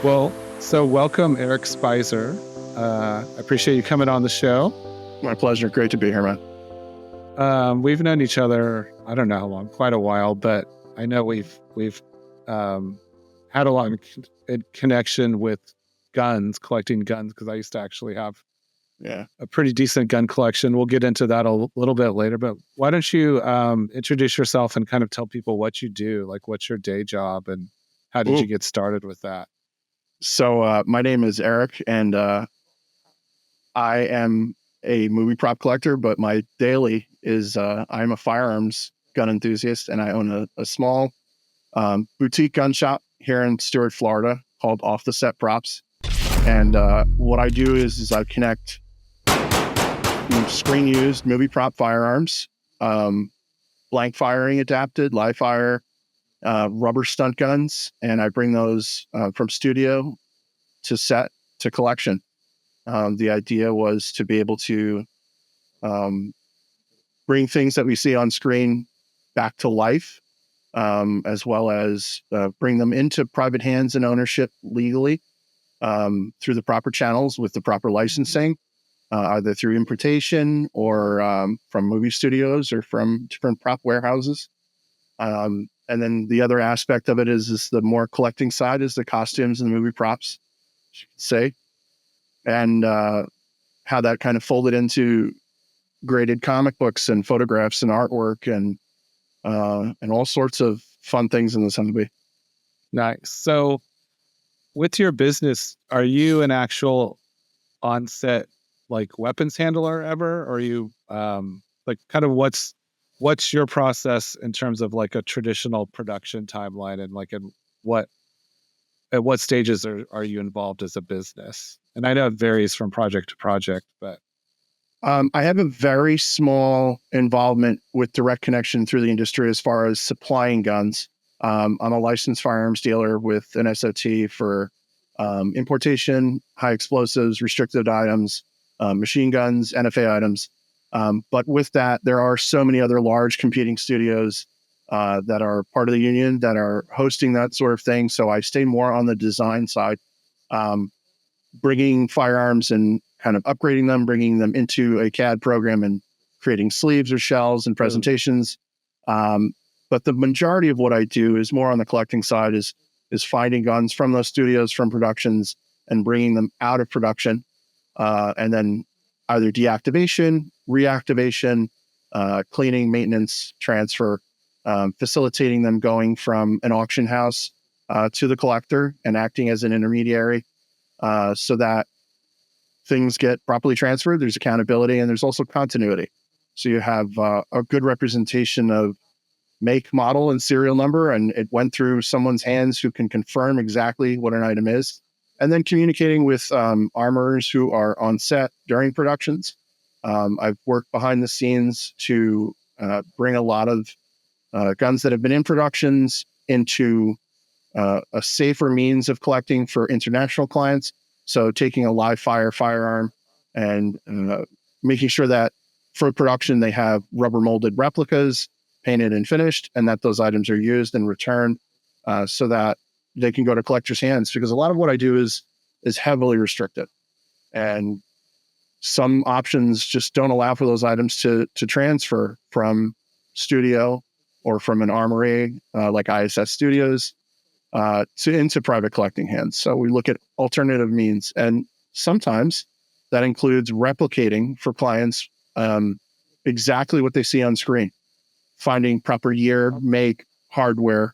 Well, so welcome, Eric Speiser. I appreciate you coming on the show. My pleasure. Great to be here, man. We've known each other, I don't know how long, quite a while, but I know we've had a lot of connection with guns, collecting guns, because I used to actually have a pretty decent gun collection. We'll get into that a little bit later, but why don't you introduce yourself and kind of tell people what you do, like what's your day job and how did you get started with that? So my name is Eric, and I am a movie prop collector, but my daily is I'm a firearms gun enthusiast, and I own a small boutique gun shop here in Stuart, Florida, called Off the Set Props. And what I do is I connect screen used movie prop firearms, blank firing adapted, live fire, rubber stunt guns, and I bring those from studio to set to collection. The idea was to be able to bring things that we see on screen back to life, as well as bring them into private hands and ownership legally through the proper channels with the proper licensing, either through importation or from movie studios or from different prop warehouses. And then the other aspect of it is the more collecting side is the costumes and the movie props, you could say, and how that kind of folded into graded comic books and photographs and artwork and all sorts of fun things in this hobby. Nice. So with your business, are you an actual on-set like weapons handler ever? Or are you like kind of what's your process in terms of like a traditional production timeline, and like at what stages are you involved as a business? And I know it varies from project to project, but I have a very small involvement with direct connection through the industry as far as supplying guns. I'm a licensed firearms dealer with an SOT for importation, high explosives, restricted items, machine guns, NFA items. But with that, there are so many other large competing studios that are part of the union that are hosting that sort of thing. So I stay more on the design side, bringing firearms and kind of upgrading them, bringing them into a CAD program and creating sleeves or shells and presentations. But the majority of what I do is more on the collecting side, is finding guns from those studios, from productions, and bringing them out of production, and then either deactivation, reactivation, cleaning, maintenance, transfer, facilitating them going from an auction house to the collector and acting as an intermediary so that things get properly transferred. There's accountability and there's also continuity. So you have a good representation of make, model, and serial number, and it went through someone's hands who can confirm exactly what an item is. And then communicating with armorers who are on set during productions. I've worked behind the scenes to bring a lot of guns that have been in productions into a safer means of collecting for international clients. So taking a live fire firearm and making sure that for production they have rubber molded replicas, painted and finished, and that those items are used and returned so that they can go to collectors' hands. Because a lot of what I do is heavily restricted, and some options just don't allow for those items to transfer from studio or from an armory like ISS Studios into private collecting hands. So we look at alternative means, and sometimes that includes replicating for clients exactly what they see on screen, finding proper year, make, hardware,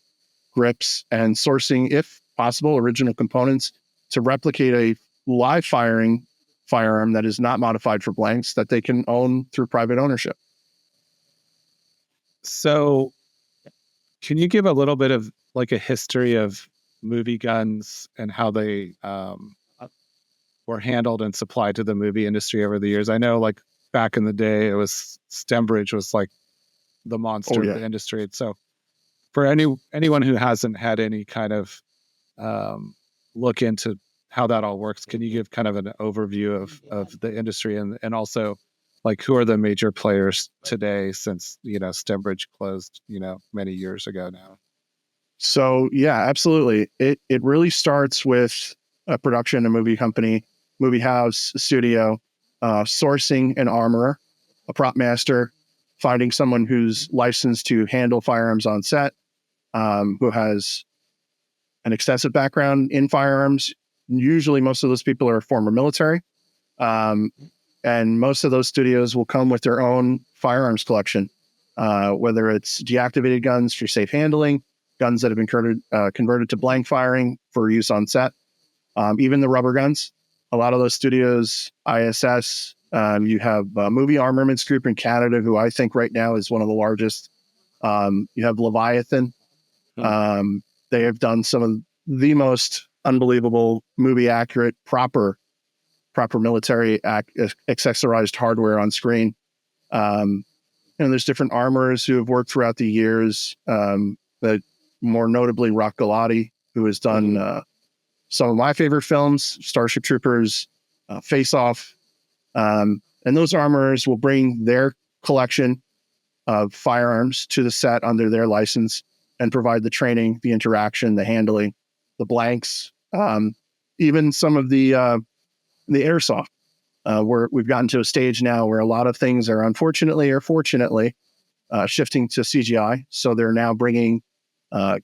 grips, and sourcing, if possible, original components to replicate a live firing firearm that is not modified for blanks that they can own through private ownership. So, can you give a little bit of like a history of movie guns and how they were handled and supplied to the movie industry over the years? I know, like back in the day, it was Stembridge was like the monster Oh of yeah. the industry. And so, for anyone who hasn't had any kind of look into how that all works, can you give kind of an overview of the industry and also like who are the major players today since Stembridge closed many years ago now? So yeah, absolutely. It really starts with a production, a movie company, movie house, studio, sourcing an armorer, a prop master, finding someone who's licensed to handle firearms on set, who has an extensive background in firearms. Usually, most of those people are former military, and most of those studios will come with their own firearms collection, whether it's deactivated guns for safe handling, guns that have been converted to blank firing for use on set, even the rubber guns. A lot of those studios, ISS, you have Movie Armaments Group in Canada, who I think right now is one of the largest. You have Leviathan. They have done some of the most unbelievable movie accurate, proper military accessorized hardware on screen. And there's different armorers who have worked throughout the years, but more notably Rock Galati, who has done some of my favorite films, Starship Troopers, Face Off. And those armorers will bring their collection of firearms to the set under their license and provide the training, the interaction, the handling, the blanks, even some of the airsoft. Where we've gotten to a stage now where a lot of things are unfortunately or fortunately shifting to CGI. So they're now bringing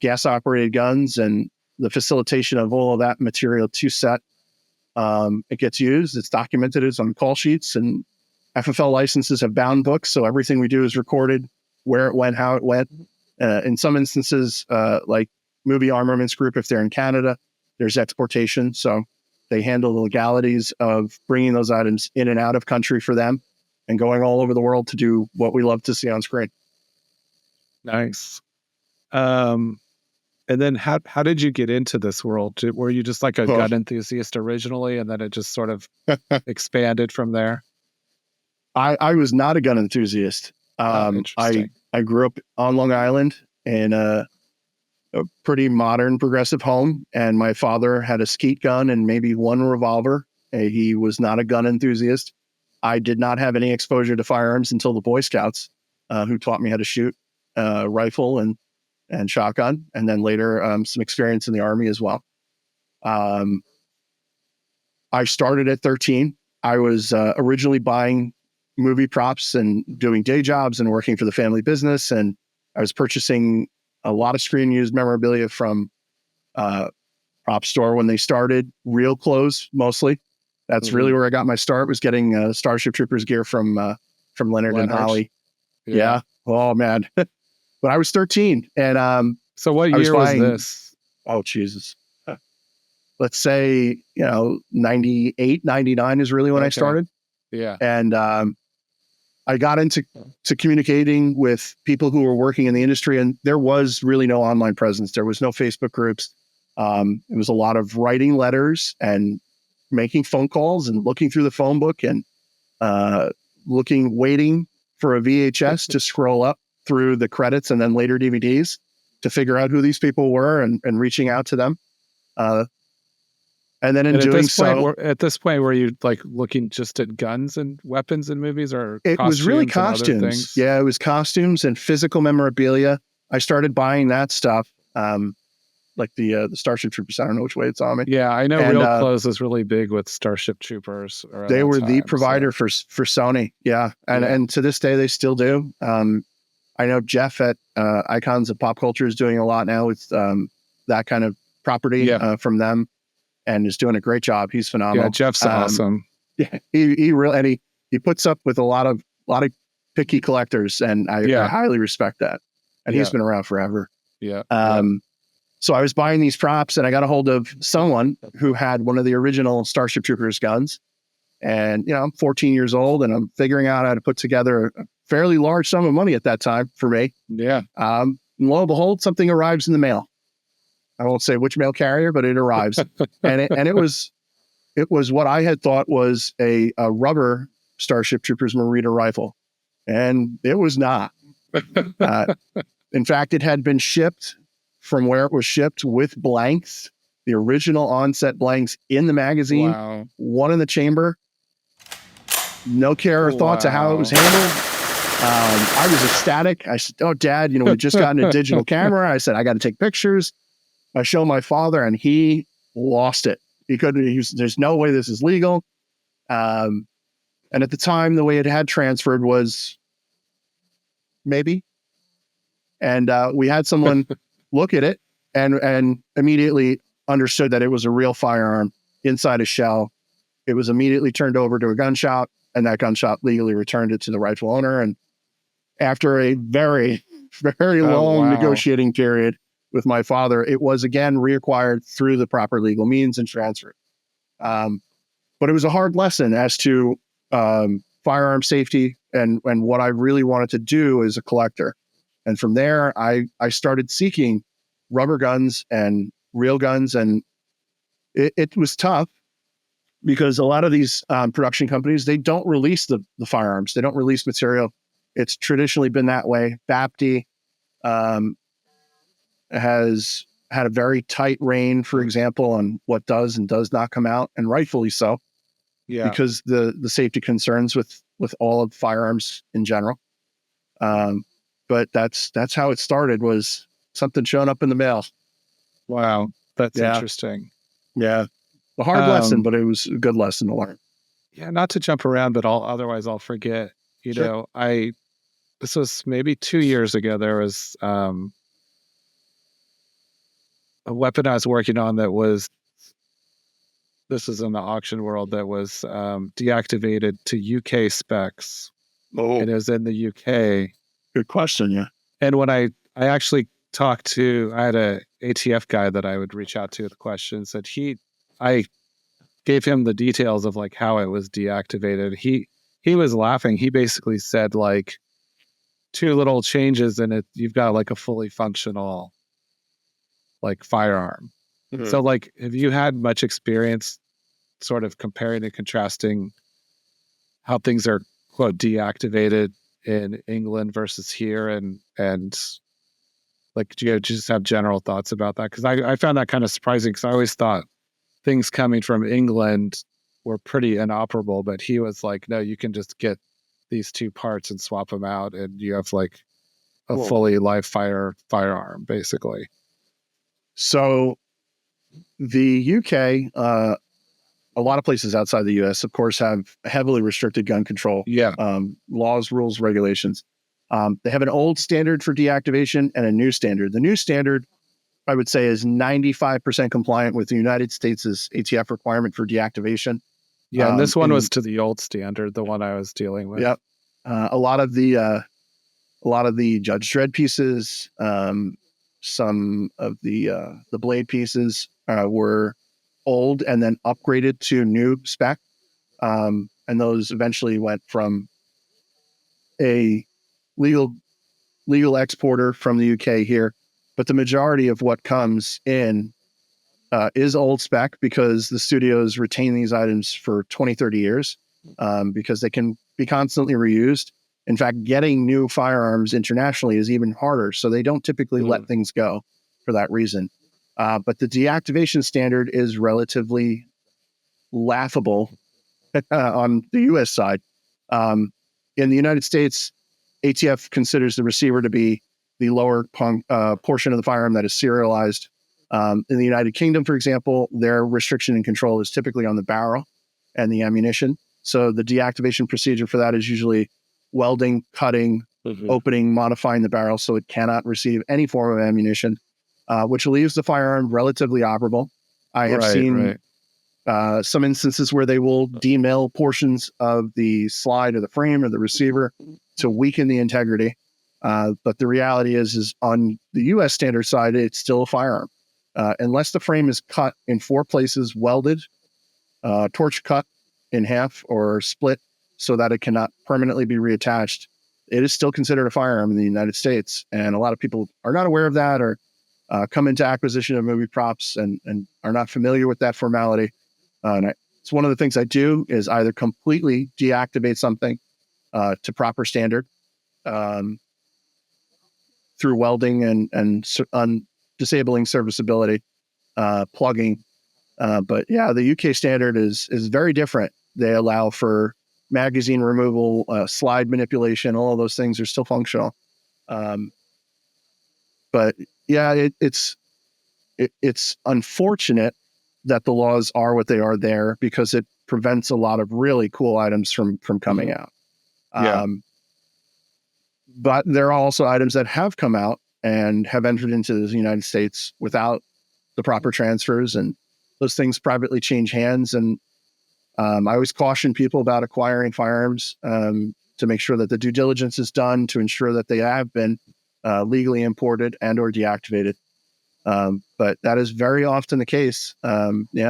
gas-operated guns and the facilitation of all of that material to set. It gets used. It's documented. It's on call sheets, and FFL licenses have bound books. So everything we do is recorded, where it went, how it went. In some instances, like Movie Armaments Group, if they're in Canada, there's exportation. So they handle the legalities of bringing those items in and out of country for them and going all over the world to do what we love to see on screen. Nice. And then how did you get into this world? Were you just like a gun enthusiast originally, and then it just sort of expanded from there? I was not a gun enthusiast. Interesting. I grew up on Long Island in a pretty modern, progressive home, and my father had a skeet gun and maybe one revolver. He was not a gun enthusiast. I did not have any exposure to firearms until the Boy Scouts, who taught me how to shoot rifle and shotgun, and then later some experience in the Army as well. I started at 13. I was originally buying movie props and doing day jobs and working for the family business, and I was purchasing a lot of screen used memorabilia from prop store when they started. Real clothes mostly. That's really where I got my start. Was getting Starship Troopers gear from Leonard and Holly. Yeah. Oh man. But I was 13, and so what year was this? Oh Jesus. Let's say 98, 99 is really when I started. Yeah. And I got into communicating with people who were working in the industry, and there was really no online presence. There was no Facebook groups. It was a lot of writing letters and making phone calls and looking through the phone book and waiting for a VHS to scroll up through the credits and then later DVDs to figure out who these people were and reaching out to them. And then at this point, were you like looking just at guns and weapons in movies, or it was really costumes? Yeah, it was costumes and physical memorabilia. I started buying that stuff, like the Starship Troopers. I don't know which way it's on me. Yeah, I know Real Clothes is really big with Starship Troopers. They were the provider for Sony. Yeah, and to this day they still do. I know Jeff at Icons of Pop Culture is doing a lot now with that kind of property from them, and is doing a great job. He's phenomenal. Yeah, Jeff's awesome. Yeah, he really he puts up with a lot of picky collectors, and I highly respect that. And he's been around forever. Yeah. So I was buying these props, and I got a hold of someone who had one of the original Starship Troopers guns, And, I'm 14 years old and I'm figuring out how to put together a fairly large sum of money at that time for me. Yeah. And lo and behold, something arrives in the mail. I won't say which mail carrier, but it arrives. and it was what I had thought was a rubber Starship Troopers Marita rifle. And it was not. In fact, it had been shipped from where it was shipped with blanks, the original onset blanks in the magazine, Wow. one in the chamber. No care or thought to how it was handled. I was ecstatic. I said, "Oh, Dad, we just gotten a digital camera." I said, "I got to take pictures." I show my father, and he lost it. He couldn't. There's no way this is legal. And at the time, the way it had transferred was maybe. And we had someone look at it and immediately understood that it was a real firearm inside a shell. It was immediately turned over to a gun shop, and that gun shop legally returned it to the rightful owner. And after a very, very long negotiating period with my father, it was again reacquired through the proper legal means and transferred. But it was a hard lesson as to firearm safety and what I really wanted to do as a collector. And from there, I started seeking rubber guns and real guns. And it was tough because a lot of these production companies, they don't release the firearms. They don't release material. It's traditionally been that way. BAPTI has had a very tight rein, for example, on what does and does not come out, and rightfully so. Yeah. Because the safety concerns with all of firearms in general. But that's how it started, was something showing up in the mail. Wow. That's interesting. Yeah. A hard lesson, but it was a good lesson to learn. Yeah. Not to jump around, but otherwise I'll forget, Sure. This was maybe 2 years ago. There was a weapon I was working on this is in the auction world, that was deactivated to UK specs. Oh, it is in the UK. Good question. Yeah. And when I actually I had a ATF guy that I would reach out to with questions, that I gave him the details of like how it was deactivated. He was laughing. He basically said like 2 little changes in it, you've got like a fully functional like firearm. Mm-hmm. So like, have you had much experience sort of comparing and contrasting how things are quote deactivated in England versus here, and like, do you just have general thoughts about that? Because I found that kind of surprising, because I always thought things coming from England were pretty inoperable, but he was like, no, you can just get these 2 parts and swap them out, and you have like a fully live firearm, basically. So the UK, a lot of places outside the US, of course, have heavily restricted gun control. Yeah. Laws, rules, regulations. They have an old standard for deactivation and a new standard. The new standard, I would say, is 95% compliant with the United States' ATF requirement for deactivation. Yeah, and this one was to the old standard, the one I was dealing with. Yep. A lot of the Judge Dredd pieces, some of the Blade pieces were old and then upgraded to new spec. And those eventually went from a legal exporter from the UK here. But the majority of what comes in is old spec, because the studios retain these items for 20, 30 years because they can be constantly reused. In fact, getting new firearms internationally is even harder. So they don't typically let things go for that reason. But the deactivation standard is relatively laughable on the US side. In the United States, ATF considers the receiver to be the lower portion of the firearm that is serialized. In the United Kingdom, for example, their restriction and control is typically on the barrel and the ammunition. So the deactivation procedure for that is usually welding, cutting, opening, modifying the barrel so it cannot receive any form of ammunition, which leaves the firearm relatively operable. I have seen some instances where they will demill portions of the slide or the frame or the receiver to weaken the integrity. But the reality is on the US standard side, it's still a firearm. Unless the frame is cut in 4 places, welded, torch cut, in half or split so that it cannot permanently be reattached, it is still considered a firearm in the United States. And a lot of people are not aware of that, or come into acquisition of movie props and are not familiar with that formality. It's one of the things I do is either completely deactivate something to proper standard through welding and disabling serviceability, plugging. But yeah, the UK standard is very different. They allow for magazine removal, slide manipulation. All of those things are still functional. But yeah, it's unfortunate that the laws are what they are there, because it prevents a lot of really cool items from coming out. Yeah. But there are also items that have come out and have entered into the United States without the proper transfers, and those things privately change hands. And I always caution people about acquiring firearms to make sure that the due diligence is done to ensure that they have been legally imported and or deactivated. But that is very often the case.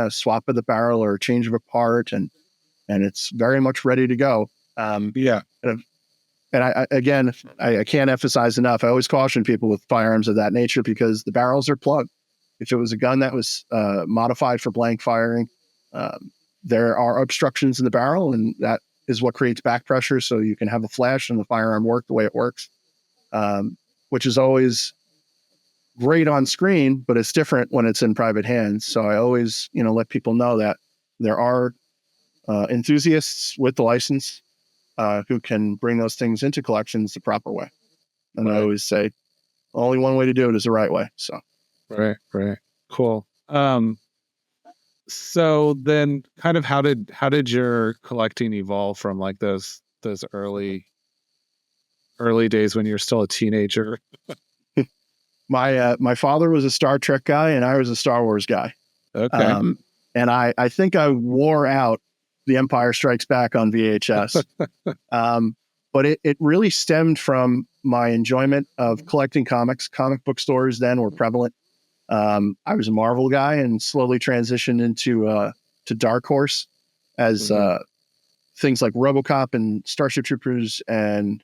Swap of the barrel or change of a part, and it's very much ready to go. Yeah. And I can't emphasize enough. I always caution people with firearms of that nature because the barrels are plugged. If it was a gun that was modified for blank firing, there are obstructions in the barrel, and that is what creates back pressure. So you can have a flash and the firearm work the way it works, which is always great on screen, but it's different when it's in private hands. So I always, let people know that there are enthusiasts with the license who can bring those things into collections the proper way. And I always say, only one way to do it is the right way. So, right. Cool. So then kind of how did your collecting evolve from like those early days when you're still a teenager? my father was a Star Trek guy and I was a Star Wars guy. Okay. And I think I wore out The Empire Strikes Back on VHS. But it really stemmed from my enjoyment of collecting comics. Comic book stores then were prevalent. I was a Marvel guy and slowly transitioned into to Dark Horse as things like RoboCop and Starship Troopers and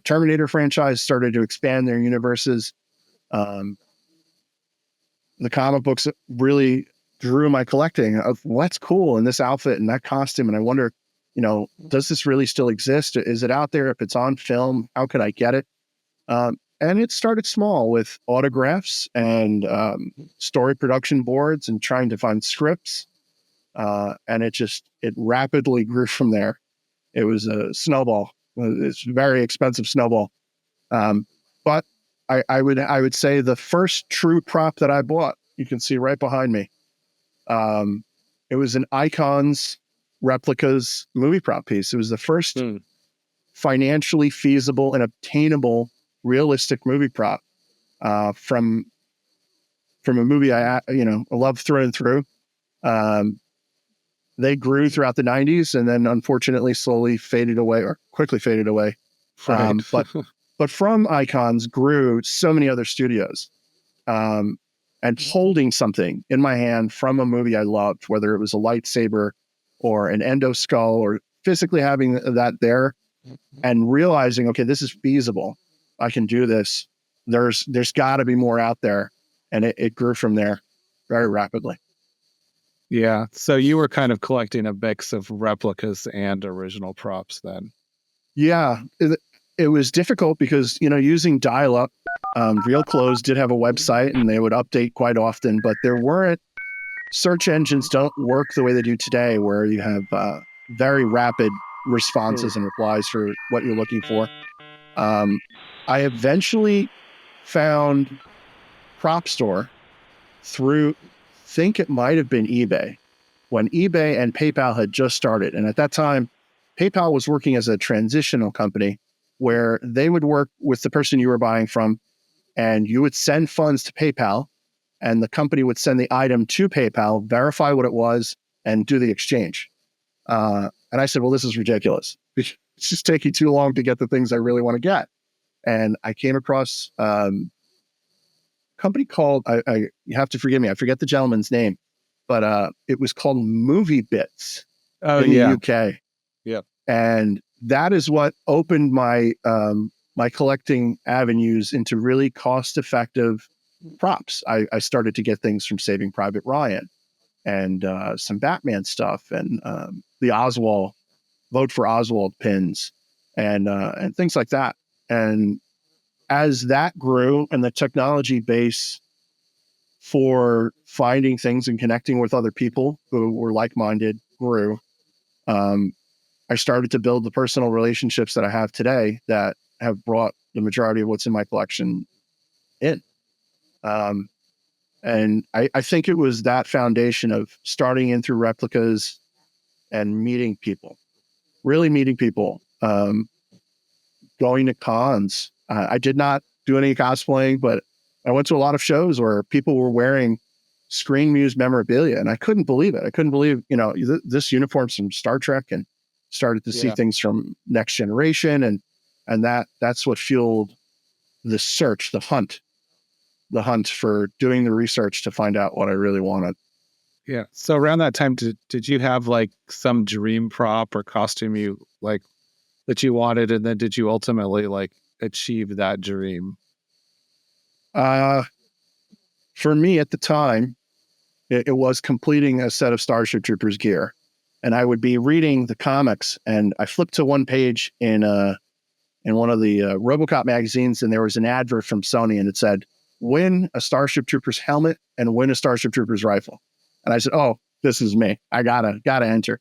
Terminator franchise started to expand their universes. The comic books really drew my collecting of what's cool in this outfit and that costume. And I wonder, does this really still exist? Is it out there? If it's on film, how could I get it? And it started small with autographs and story production boards and trying to find scripts. And it rapidly grew from there. It was a snowball. It's a very expensive snowball. But I would say the first true prop that I bought, you can see right behind me. It was an Icons Replicas movie prop piece. It was the first financially feasible and obtainable realistic movie prop from a movie I love through and through. They grew throughout the 90s and then unfortunately slowly faded away or quickly faded away. Right. But from Icons grew so many other studios. And holding something in my hand from a movie I loved, whether it was a lightsaber or an endo skull, or physically having that there and realizing, okay, this is feasible. I can do this. There's got to be more out there. And it grew from there very rapidly. Yeah. So you were kind of collecting a mix of replicas and original props then. Yeah. It was difficult because, using dial-up, Real Clothes did have a website and they would update quite often, but there weren't, search engines don't work the way they do today, where you have very rapid responses and replies for what you're looking for. I eventually found Prop Store through, think it might have been eBay, when eBay and PayPal had just started. And at that time, PayPal was working as a transitional company where they would work with the person you were buying from, and you would send funds to PayPal, and the company would send the item to PayPal, verify what it was, and do the exchange. And I said, well, this is ridiculous. It's just taking too long to get the things I really want to get. And I came across a company called, you have to forgive me, I forget the gentleman's name, but it was called Movie Bits. Oh in the yeah. UK. Yep. And that is what opened my my collecting avenues into really cost-effective props. I started to get things from Saving Private Ryan and some Batman stuff and the Oswald vote for Oswald pins and things like that. And as that grew and the technology base for finding things and connecting with other people who were like-minded grew, um, I started to build the personal relationships that I have today that have brought the majority of what's in my collection in. Um, and I think it was that foundation of starting in through replicas and meeting people, really meeting people, going to cons. I did not do any cosplaying, but I went to a lot of shows where people were wearing Screen Muse memorabilia, and I couldn't believe it. I couldn't believe, this uniform's from Star Trek, and started to see Yeah. things from Next Generation, and that's what fueled the search, the hunt for doing the research to find out what I really wanted. Yeah. So around that time, did you have like some dream prop or costume you like that you wanted, and then did you ultimately like achieve that dream? Uh, for me at the time, it was completing a set of Starship Troopers gear. And I would be reading the comics, and I flipped to one page in one of the RoboCop magazines, and there was an advert from Sony, and it said, "Win a Starship Troopers helmet and win a Starship Troopers rifle." And I said, "Oh, this is me. I gotta enter."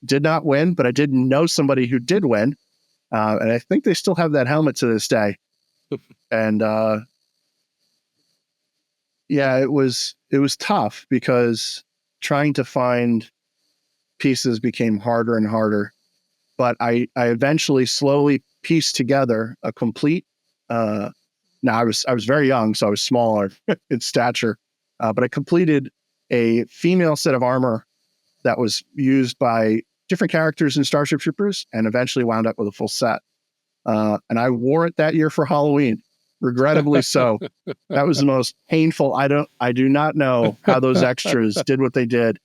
Did not win, but I did know somebody who did win, and I think they still have that helmet to this day. And yeah, it was tough because trying to find pieces became harder and harder. But I eventually slowly pieced together a complete. Now I was very young, so I was smaller in stature, but I completed a female set of armor that was used by different characters in Starship Troopers, and eventually wound up with a full set. And I wore it that year for Halloween, regrettably so. That was the most painful. I do not know how those extras did what they did.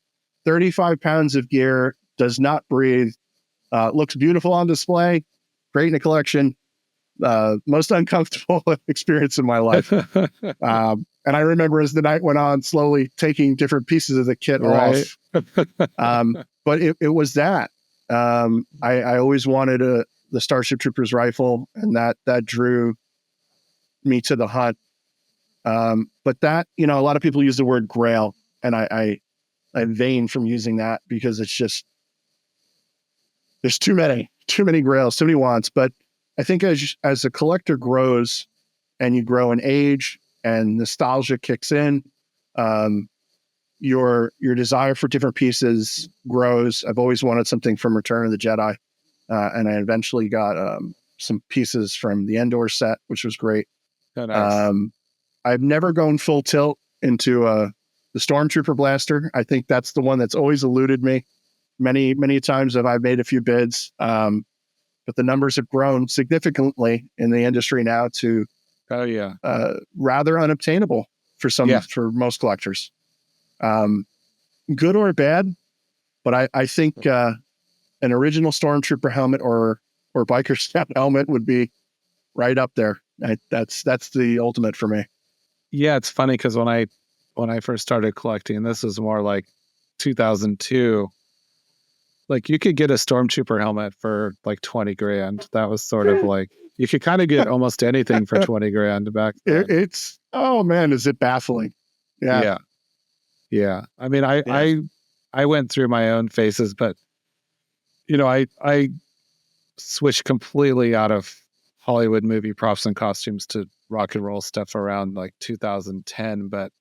35 pounds of gear, does not breathe, looks beautiful on display, great in a collection. Most uncomfortable experience in my life. And I remember as the night went on, slowly taking different pieces of the kit Right. off. But it was that. I always wanted the Starship Troopers rifle, and that drew me to the hunt. But that, a lot of people use the word grail, and I vain from using that because it's just, there's too many grails, too many wants. But I think as a collector grows and you grow in age and nostalgia kicks in, your desire for different pieces grows. I've always wanted something from Return of the Jedi, and I eventually got some pieces from the Endor set, which was great. Oh, nice. I've never gone full tilt into the Stormtrooper blaster. I think that's the one that's always eluded me. Many times have I made a few bids, but the numbers have grown significantly in the industry now to Oh yeah. rather unobtainable Yeah. for most collectors. Good or bad, but I think an original Stormtrooper helmet or biker scout helmet would be right up there. That's the ultimate for me. Yeah, it's funny because when I first started collecting, this was more like 2002. Like you could get a Stormtrooper helmet for like 20 grand. That was sort of like you could kind of get almost anything for 20 grand back then. It's, oh man, is it baffling? Yeah, Yeah. Yeah. I mean, I yeah. I went through my own phases, but I switched completely out of Hollywood movie props and costumes to rock and roll stuff around like 2010. But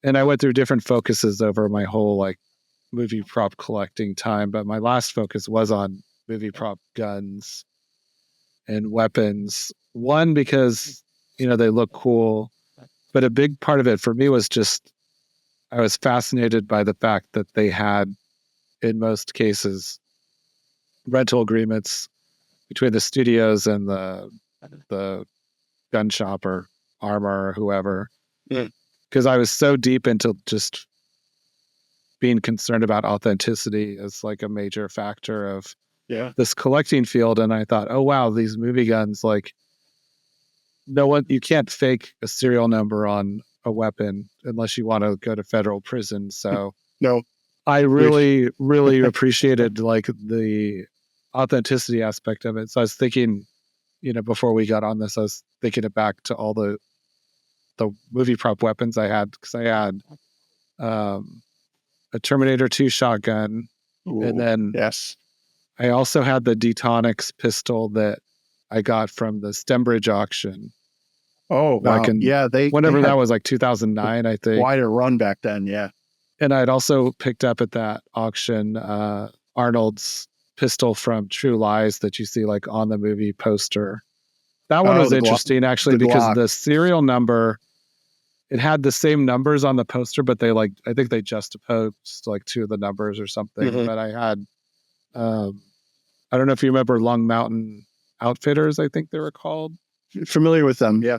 and I went through different focuses over my whole like movie prop collecting time. But my last focus was on movie prop guns and weapons. One, because, they look cool. But a big part of it for me was just I was fascinated by the fact that they had, in most cases, rental agreements between the studios and the gun shop or armor or whoever. Mm. Because I was so deep into just being concerned about authenticity as like a major factor of Yeah. this collecting field. And I thought, oh wow, these movie guns, like you can't fake a serial number on a weapon unless you want to go to federal prison. So No. I really, really appreciated like the authenticity aspect of it. So I was thinking, before we got on this, I was thinking it back to all the movie prop weapons I had, because I had a Terminator 2 shotgun, Ooh, and then yes. I also had the Detonics pistol that I got from the Stembridge auction. Oh, back wow. in Yeah, they whenever had that was, like 2009, I think. quite a run back then. Yeah. And I'd also picked up at that auction Arnold's pistol from True Lies that you see like on the movie poster. That one was interesting actually, because Glock. the serial number, it had the same numbers on the poster, but I think they juxtaposed like two of the numbers or something. Mhm. But I had, I don't know if you remember Long Mountain Outfitters, I think they were called. Familiar with them. Yeah.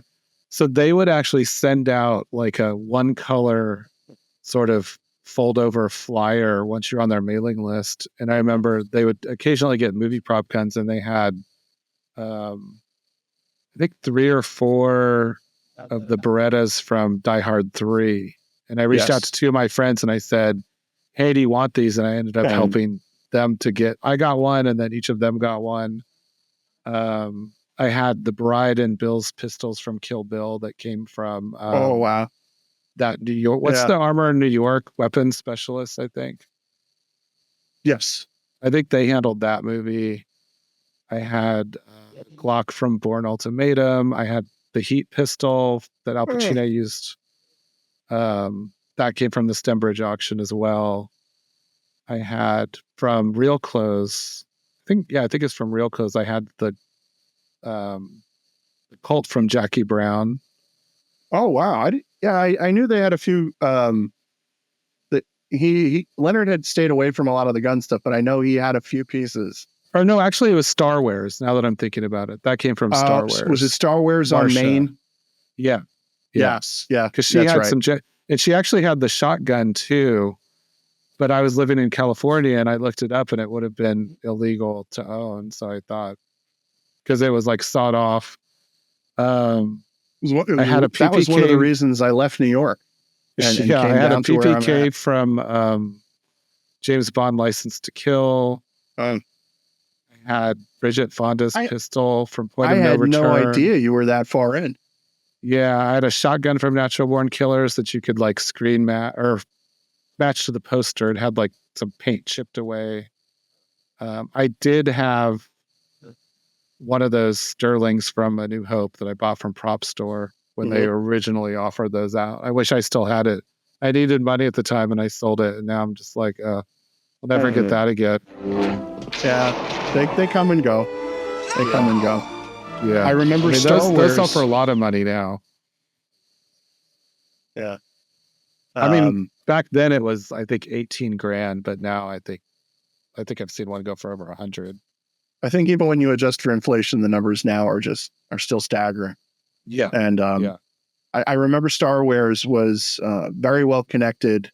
So they would actually send out like a one color sort of fold over flyer once you're on their mailing list. And I remember they would occasionally get movie prop guns, and they had, I think 3 or 4 of the Berettas from Die Hard 3. And I reached out to 2 of my friends and I said, hey, do you want these? And I ended up helping them I got one, and then each of them got one. I had the Bride and Bill's pistols from Kill Bill that came from oh, wow. that New York. What's the Armor in New York weapons specialist, I think? Yes. I think they handled that movie. I had Glock from Bourne Ultimatum. I had the Heat pistol that Al Pacino used. That came from the Stembridge auction as well. I had from Real Clothes. I think it's from Real Clothes. I had the Colt from Jackie Brown. Oh, wow. I knew they had a few. That Leonard had stayed away from a lot of the gun stuff, but I know he had a few pieces. Or no, actually, it was Star Wares. Now that I'm thinking about it, that came from Star Wares. Was it Star Wares on Maine? Yeah. Yes. Yeah. Because she had some, and she actually had the shotgun too. But I was living in California, and I looked it up, and it would have been illegal to own. So I thought, because it was like sawed off. I had a PPK. That was one of the reasons I left New York. And came I had a PPK from James Bond License to Kill. I had Bridget Fonda's pistol from Point of No Return. I had no idea you were that far in. Yeah, I had a shotgun from Natural Born Killers that you could like screen match to the poster. It had like some paint chipped away. I did have one of those Sterlings from A New Hope that I bought from Prop Store when they originally offered those out. I wish I still had it. I needed money at the time and I sold it, and now I'm just like, I'll never get that again. Yeah, they come and go. They come and go. Yeah, I remember those sell for a lot of money now. Yeah, I mean, back then it was I think 18 grand, but now I think I've seen one go for over 100. I think even when you adjust for inflation, the numbers now are still staggering. Yeah, and I remember Star Wars was very well connected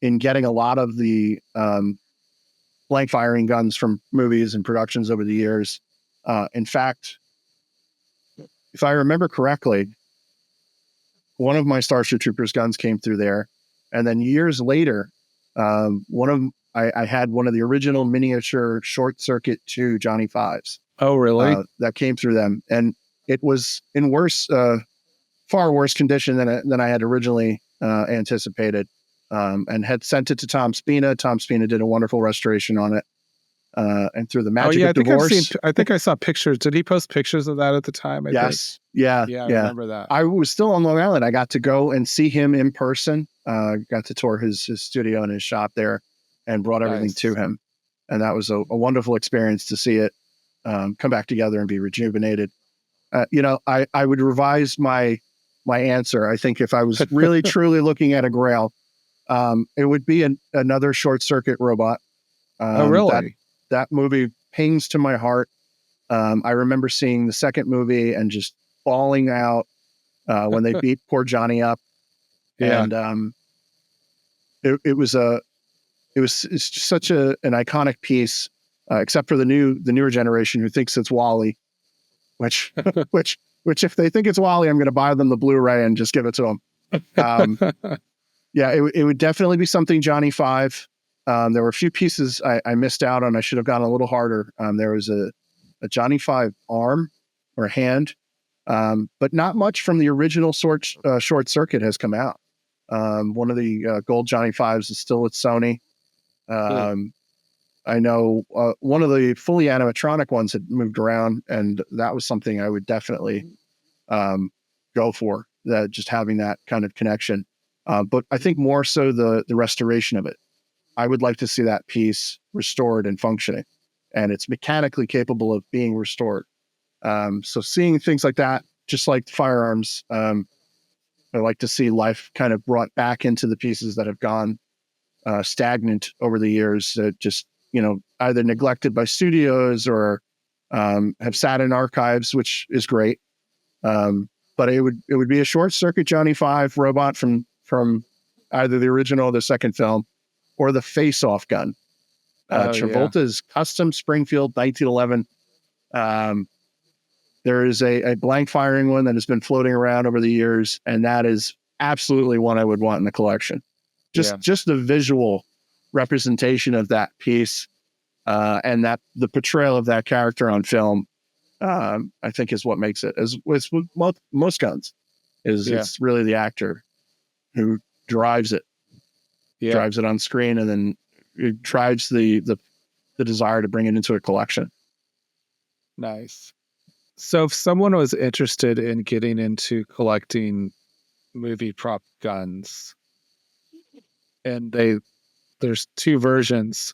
in getting a lot of the blank firing guns from movies and productions over the years. In fact, if I remember correctly, one of my Starship Troopers guns came through there. And then years later, I had one of the original miniature Short Circuit 2 Johnny Fives. Oh, really? That came through them. And it was in far worse condition than I had originally anticipated, and had sent it to Tom Spina. Tom Spina did a wonderful restoration on it. And through the magic of divorce. I think I saw pictures. Did he post pictures of that at the time? Yes. Think? Yeah. I remember that. I was still on Long Island. I got to go and see him in person. Got to tour his studio and his shop there, and brought everything to him. And that was a wonderful experience to see it come back together and be rejuvenated. I would revise my answer. I think if I was really truly looking at a grail, it would be another Short Circuit robot. Oh, really? That movie pings to my heart. I remember seeing the second movie and just falling out when they beat poor Johnny up. Yeah. And it was it's just such an iconic piece, except for the newer generation who thinks it's Wally, which which if they think it's Wally, I'm going to buy them the Blu-ray and just give it to them. Yeah, it would definitely be something Johnny Five. There were a few pieces I missed out on. I should have gone a little harder. There was a Johnny Five arm or hand, but not much from the original Short Circuit has come out. One of the gold Johnny Fives is still at Sony. I know one of the fully animatronic ones had moved around, and that was something I would definitely go for. That just having that kind of connection, but I think more so the restoration of it. I would like to see that piece restored and functioning, and it's mechanically capable of being restored. So seeing things like that, just like Firearms, I like to see life kind of brought back into the pieces that have gone stagnant over the years, that just, either neglected by studios or have sat in archives, which is great. But it would be a Short Circuit Johnny Five robot from either the original or the second film, or the face-off gun. Travolta's custom Springfield 1911. There is a blank firing one that has been floating around over the years, and that is absolutely one I would want in the collection. Just the visual representation of that piece, and that the portrayal of that character on film, I think is what makes it, as with most guns, it's really the actor who drives it on screen, and then it drives the desire to bring it into a collection. Nice. So if someone was interested in getting into collecting movie prop guns, and there's two versions.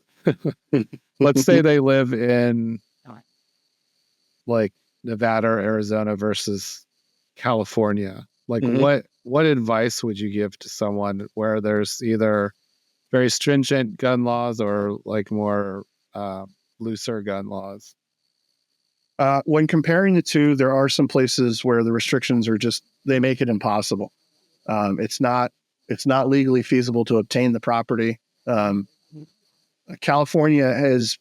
Let's say they live in like Nevada or Arizona versus California. Like what advice would you give to someone where there's either very stringent gun laws or like more looser gun laws? When comparing the two, there are some places where the restrictions are they make it impossible. It's not legally feasible to obtain the property. California has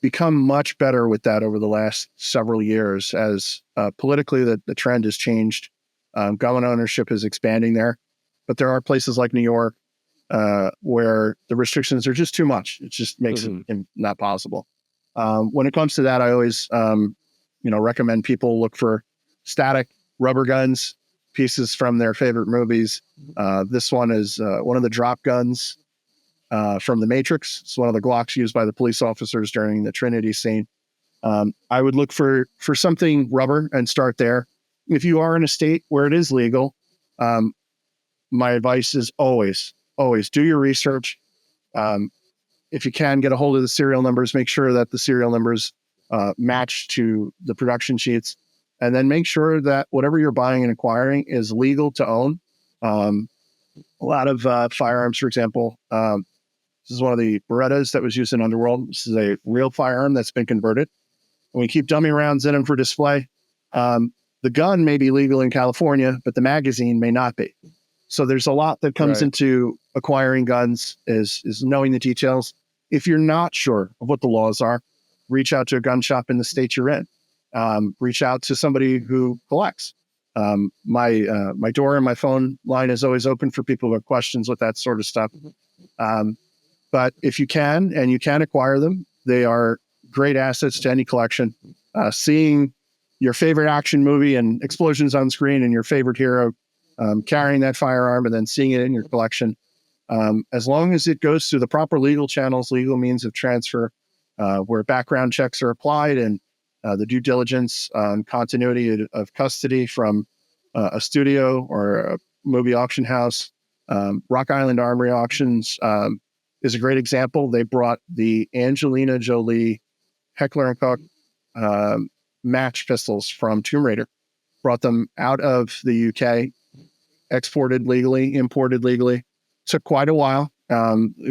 become much better with that over the last several years, as politically the trend has changed. Gun ownership is expanding there, but there are places like New York where the restrictions are just too much. It just makes it not possible. When it comes to that, I always recommend people look for static rubber guns, pieces from their favorite movies. This one is one of the drop guns from The Matrix. It's one of the Glocks used by the police officers during the Trinity scene. I would look for something rubber and start there. If you are in a state where it is legal, my advice is always do your research. If you can, get a hold of the serial numbers, make sure that the serial numbers match to the production sheets, and then make sure that whatever you're buying and acquiring is legal to own. A lot of firearms, for example, this is one of the Berettas that was used in Underworld. This is a real firearm that's been converted. And we keep dummy rounds in them for display. The gun may be legal in California, but the magazine may not be. So there's a lot that comes into acquiring guns, is knowing the details. If you're not sure of what the laws are, reach out to a gun shop in the state you're in. Reach out to somebody who collects. My door and my phone line is always open for people who have questions with that sort of stuff. But if you can, and you can acquire them, they are great assets to any collection. Seeing your favorite action movie and explosions on screen and your favorite hero carrying that firearm and then seeing it in your collection, as long as it goes through the proper legal channels, legal means of transfer, where background checks are applied, and the due diligence on continuity of custody from a studio or a movie auction house. Rock Island Armory Auctions is a great example. They brought the Angelina Jolie Heckler & Koch match pistols from Tomb Raider, brought them out of the UK, exported legally, imported legally. Took quite a while.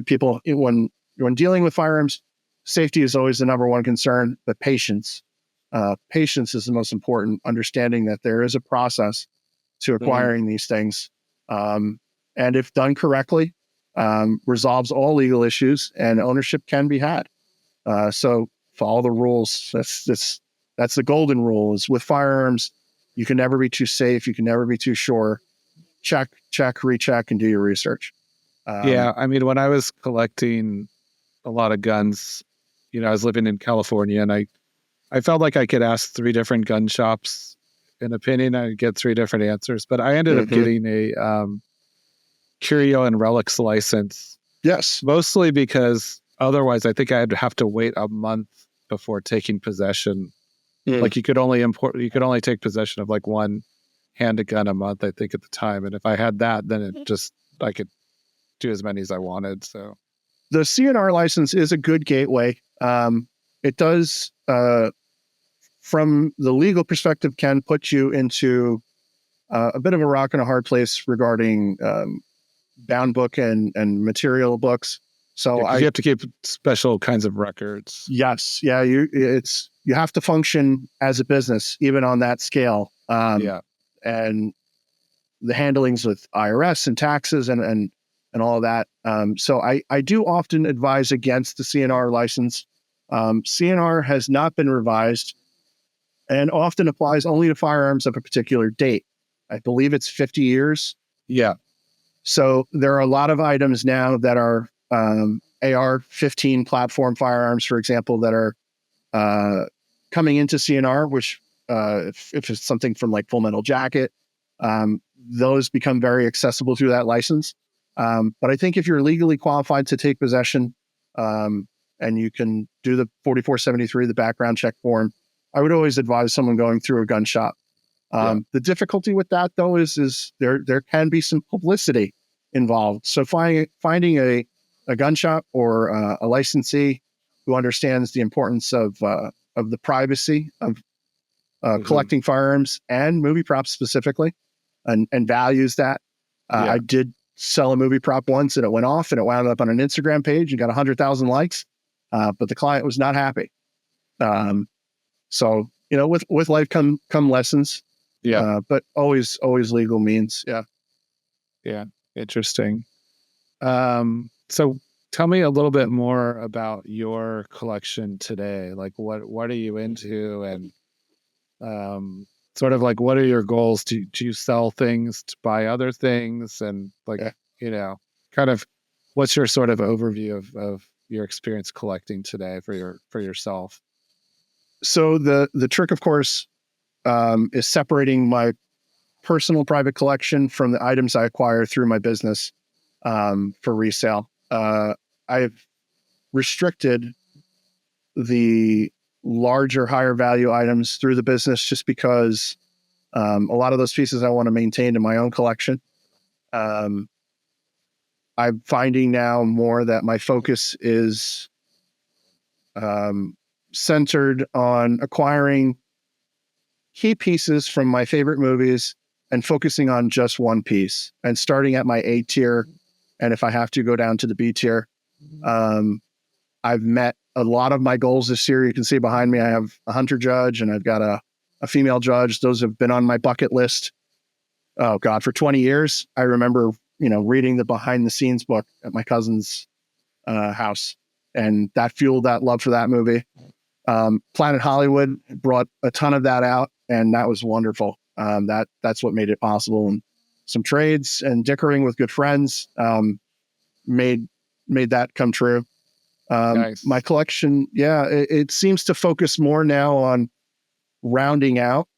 People, when dealing with firearms, safety is always the number one concern, but patience is the most important. Understanding that there is a process to acquiring these things, and if done correctly, resolves all legal issues, and ownership can be had. So follow the rules. That's the golden rule. Is with firearms, you can never be too safe. You can never be too sure. Check, recheck, and do your research. Yeah, I mean, when I was collecting a lot of guns, I was living in California, and I felt like I could ask 3 different gun shops an opinion. I'd get 3 different answers, but I ended up getting a curio and relics license. Yes. Mostly because otherwise I think I'd have to wait a month before taking possession. Like you could only take possession of like one handed gun a month, I think, at the time. And if I had that, then I could do as many as I wanted. So the CNR license is a good gateway. It does, from the legal perspective, can put you into a bit of a rock and a hard place regarding bound book and material books. So you have to keep special kinds of records. Yes, yeah, you have to function as a business even on that scale. And the handlings with IRS and taxes and all of that. So I do often advise against the CNR license. CNR has not been revised and often applies only to firearms of a particular date. I believe it's 50 years. Yeah. So there are a lot of items now that are AR-15 platform firearms, for example, that are coming into CNR, which if it's something from like Full Metal Jacket, those become very accessible through that license. But I think if you're legally qualified to take possession and you can do the 4473, the background check form, I would always advise someone going through a gun shop. The difficulty with that, though, is there can be some publicity involved. So finding a gun shop or a licensee who understands the importance of the privacy of collecting firearms and movie props specifically, and values that. I did sell a movie prop once, and it went off, and it wound up on an Instagram page and got 100,000 likes, but the client was not happy. So with life come lessons. But always legal means. Yeah. Interesting. So tell me a little bit more about your collection today. Like what are you into, and sort of like what are your goals? Do you sell things to buy other things, and kind of what's your sort of overview of your experience collecting today for yourself? So the trick, of course, is separating my personal private collection from the items I acquire through my business for resale. I've restricted the larger, higher value items through the business just because a lot of those pieces I want to maintain in my own collection. I'm finding now more that my focus is centered on acquiring key pieces from my favorite movies and focusing on just one piece and starting at my A tier. And if I have to go down to the B tier, I've met a lot of my goals this year. You can see behind me, I have a hunter judge and I've got a female judge. Those have been on my bucket list. Oh God, for 20 years. I remember, reading the behind the scenes book at my cousin's house, and that fueled that love for that movie. Planet Hollywood brought a ton of that out, and that was wonderful. That's what made it possible. And some trades and dickering with good friends made that come true. Nice. My collection, it seems to focus more now on rounding out.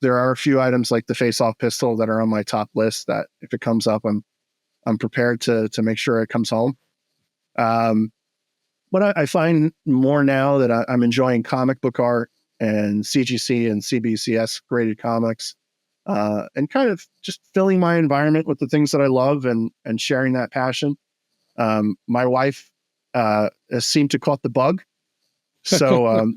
There are a few items like the face-off pistol that are on my top list that if it comes up, I'm prepared to make sure it comes home. But I find more now that I'm enjoying comic book art and CGC and CBCS graded comics, and kind of just filling my environment with the things that I love and sharing that passion. My wife has seemed to caught the bug. So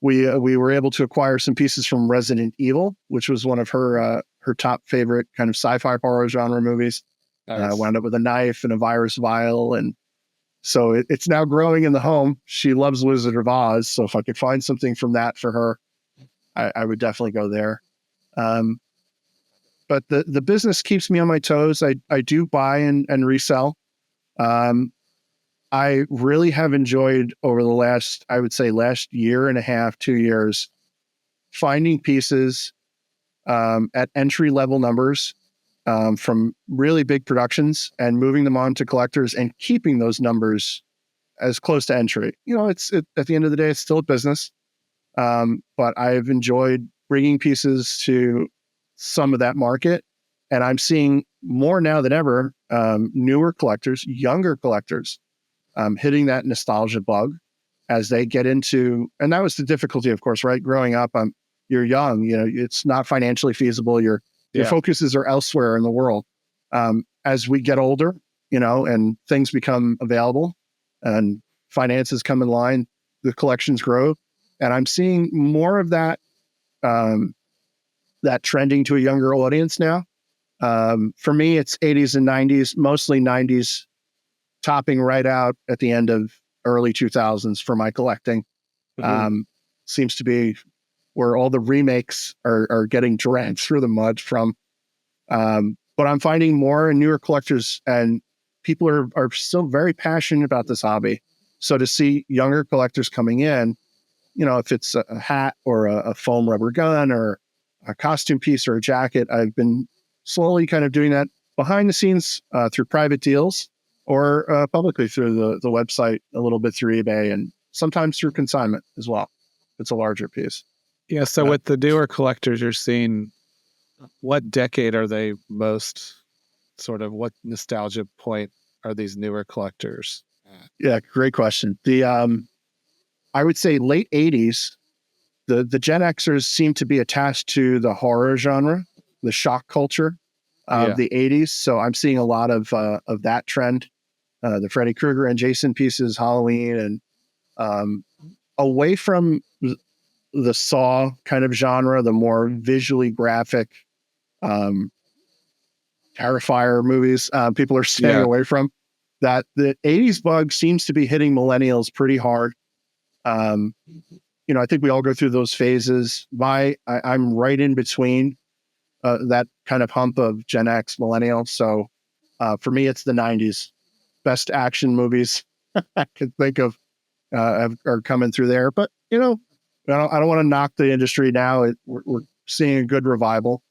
we were able to acquire some pieces from Resident Evil, which was one of her top favorite kind of sci-fi horror genre movies. Nice. Wound up with a knife and a virus vial, and so it's now growing in the home. She loves Wizard of Oz, so if I could find something from that for her, I would definitely go there. But but the business keeps me on my toes. I do buy and resell. I really have enjoyed over the last, I would say last year and a half, 2 years, finding pieces at entry level numbers from really big productions and moving them on to collectors and keeping those numbers as close to entry. At the end of the day, it's still a business. But I've enjoyed bringing pieces to some of that market. And I'm seeing more now than ever, newer collectors, younger collectors, hitting that nostalgia bug as they get into, and that was the difficulty, of course, right? Growing up, you're young, it's not financially feasible. Your focuses are elsewhere in the world. As we get older, and things become available and finances come in line, the collections grow. And I'm seeing more of that, that trending to a younger audience now. For me, it's 80s and 90s, mostly 90s, topping right out at the end of early 2000s for my collecting. Seems to be where all the remakes are getting dragged through the mud from. But I'm finding more and newer collectors, and people are still very passionate about this hobby. So to see younger collectors coming in, if it's a hat or a foam rubber gun or a costume piece or a jacket, I've been slowly kind of doing that behind the scenes through private deals or publicly through the website, a little bit through eBay, and sometimes through consignment as well. It's a larger piece. Yeah. So with the newer collectors you're seeing, what decade are they most sort of, what nostalgia point are these newer collectors at? Yeah, great question. I would say late 80s, the Gen Xers seem to be attached to the horror genre, the shock culture of the 80s. So I'm seeing a lot of that trend, the Freddy Krueger and Jason pieces, Halloween, and away from the Saw kind of genre, the more visually graphic Terrifier movies, people are staying away from. That the 80s bug seems to be hitting millennials pretty hard. I think we all go through those phases. I'm right in between that kind of hump of Gen X, millennial. So for me, it's the 90s. Best action movies I could think of are coming through there. But, I don't want to knock the industry now. We're seeing a good revival.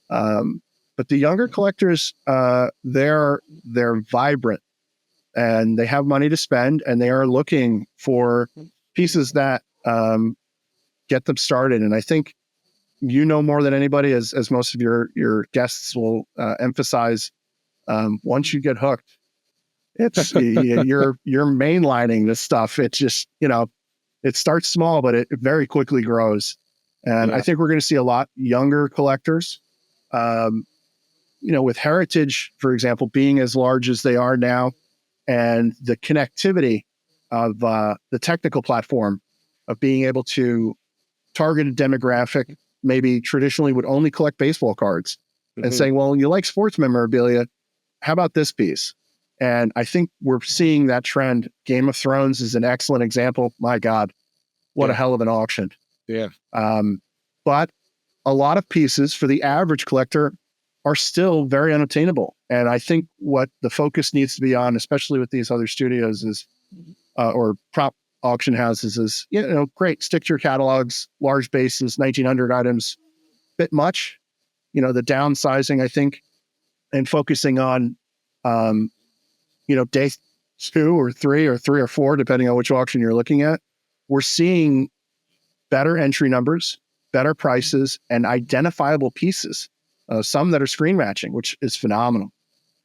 But the younger collectors, they're vibrant and they have money to spend, and they are looking for pieces that get them started. And I think more than anybody, as most of your guests will emphasize, once you get hooked, it's you're mainlining this stuff. It's just it starts small, but it very quickly grows. And I think we're going to see a lot younger collectors. With Heritage, for example, being as large as they are now, and the connectivity of the technical platform of being able to target a demographic, maybe traditionally would only collect baseball cards, and saying, well, you like sports memorabilia, how about this piece? And I think we're seeing that trend. Game of Thrones is an excellent example. My God, what a hell of an auction. Yeah. But a lot of pieces for the average collector are still very unattainable. And I think what the focus needs to be on, especially with these other studios, is or prop auction houses, is great, stick to your catalogs, large bases, 1900 items, bit much. The downsizing, I think, and focusing on day 2 or 3 or 3 or 4, depending on which auction you're looking at. We're seeing better entry numbers, better prices, and identifiable pieces. Some that are screen matching, which is phenomenal.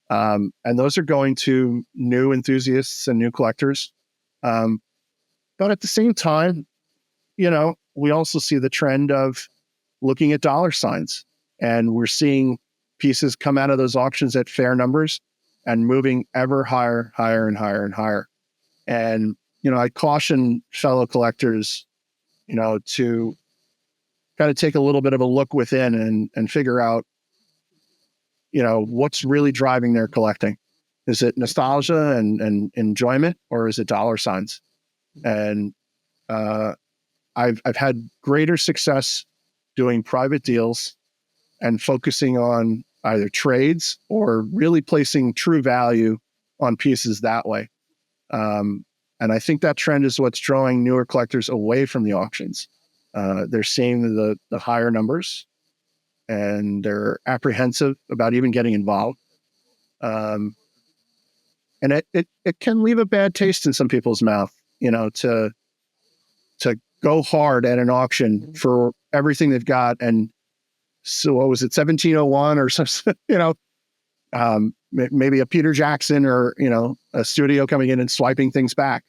And those are going to new enthusiasts and new collectors. But at the same time, we also see the trend of looking at dollar signs, and we're seeing pieces come out of those auctions at fair numbers and moving ever higher, higher and higher and higher. And, I caution fellow collectors, to kind of take a little bit of a look within and figure out, what's really driving their collecting. Is it nostalgia and enjoyment, or is it dollar signs? And I've had greater success doing private deals and focusing on either trades or really placing true value on pieces that way. And I think that trend is what's drawing newer collectors away from the auctions. They're seeing the higher numbers, and they're apprehensive about even getting involved. And it can leave a bad taste in some people's mouth, to go hard at an auction for everything they've got. And so what was it, 1701 or something, maybe a Peter Jackson or, a studio coming in and swiping things back.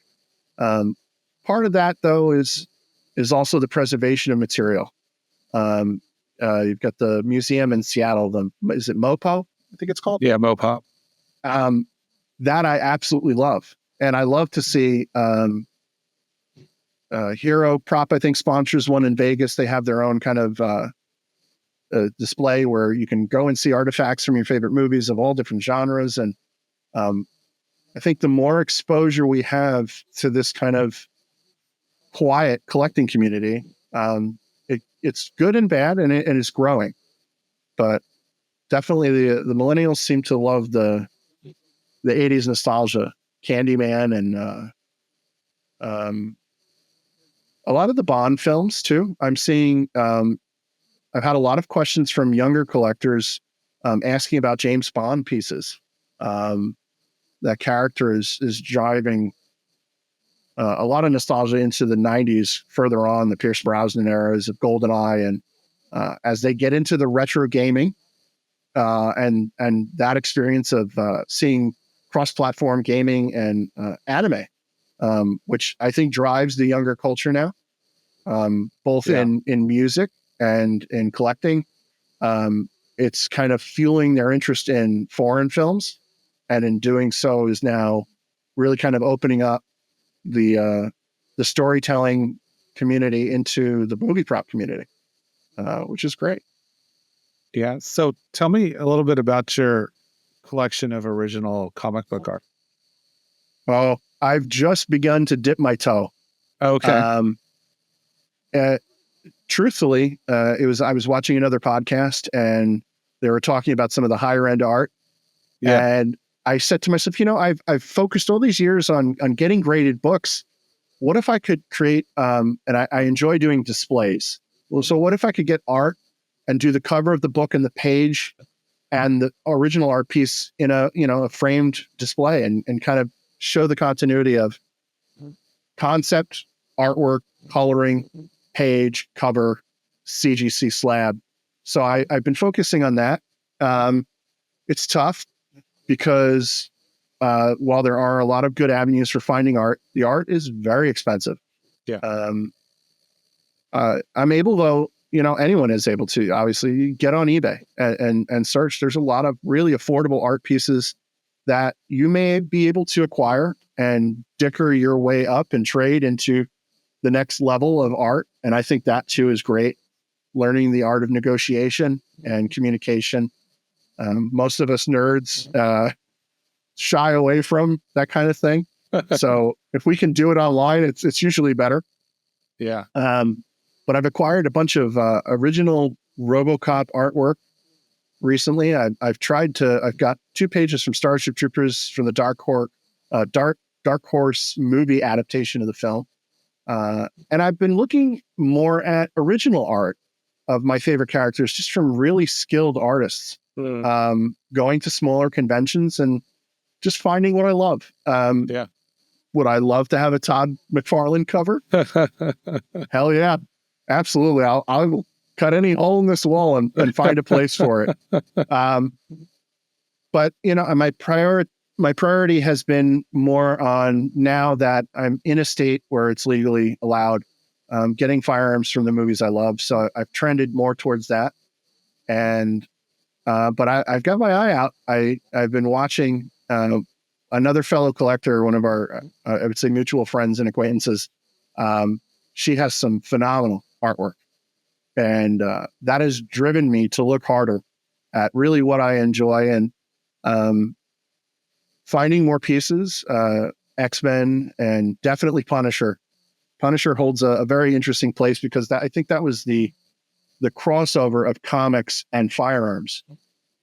Part of that, though, is also the preservation of material. You've got the museum in Seattle. Is it MoPo? I think it's called. Yeah, Mopop. That I absolutely love, and I love to see. Hero Prop, I think, sponsors one in Vegas. They have their own kind of display where you can go and see artifacts from your favorite movies of all different genres. And I think the more exposure we have to this kind of quiet collecting community, it's good and bad, and it's growing. But definitely the millennials seem to love the 80s nostalgia, Candyman, and a lot of the Bond films too. I'm seeing, I've had a lot of questions from younger collectors asking about James Bond pieces. That character is driving a lot of nostalgia into the 90s, further on the Pierce Brosnan eras of GoldenEye. And as they get into the retro gaming and that experience of seeing cross-platform gaming and anime, which I think drives the younger culture now, both in music and in collecting. It's kind of fueling their interest in foreign films, and in doing so is now really kind of opening up the storytelling community into the movie prop community, which is great. Yeah. So tell me a little bit about your collection of original comic book art. Oh, I've just begun to dip my toe. Okay. Truthfully, I was watching another podcast, and they were talking about some of the higher end art. Yeah. And I said to myself, I've focused all these years on getting graded books. What if I could create, and I enjoy doing displays. Well, so what if I could get art and do the cover of the book and the page and the original art piece in a framed display, and kind of show the continuity of concept, artwork, coloring, page, cover, CGC slab. So I've been focusing on that. It's tough because while there are a lot of good avenues for finding art, the art is very expensive. Yeah. I'm able, though, anyone is able to obviously get on eBay and search. There's a lot of really affordable art pieces that you may be able to acquire and dicker your way up and trade into the next level of art. And I think that too is great. Learning the art of negotiation and communication. Most of us nerds shy away from that kind of thing. So if we can do it online, it's usually better. Yeah. But I've acquired a bunch of original RoboCop artwork recently. I've got 2 pages from Starship Troopers from the Dark Horse movie adaptation of the film. And I've been looking more at original art of my favorite characters, just from really skilled artists, going to smaller conventions and just finding what I love. Yeah. Would I love to have a Todd McFarlane cover? Hell yeah. Absolutely. I'll cut any hole in this wall and find a place for it. But my priority has been more on, now that I'm in a state where it's legally allowed, getting firearms from the movies I love. So I've trended more towards that. And but I've got my eye out. I've been watching another fellow collector, one of our I would say mutual friends and acquaintances. She has some phenomenal artwork, and that has driven me to look harder at really what I enjoy, and finding more pieces. X-Men and definitely Punisher. Punisher holds a very interesting place, because I think that was the the crossover of comics and firearms.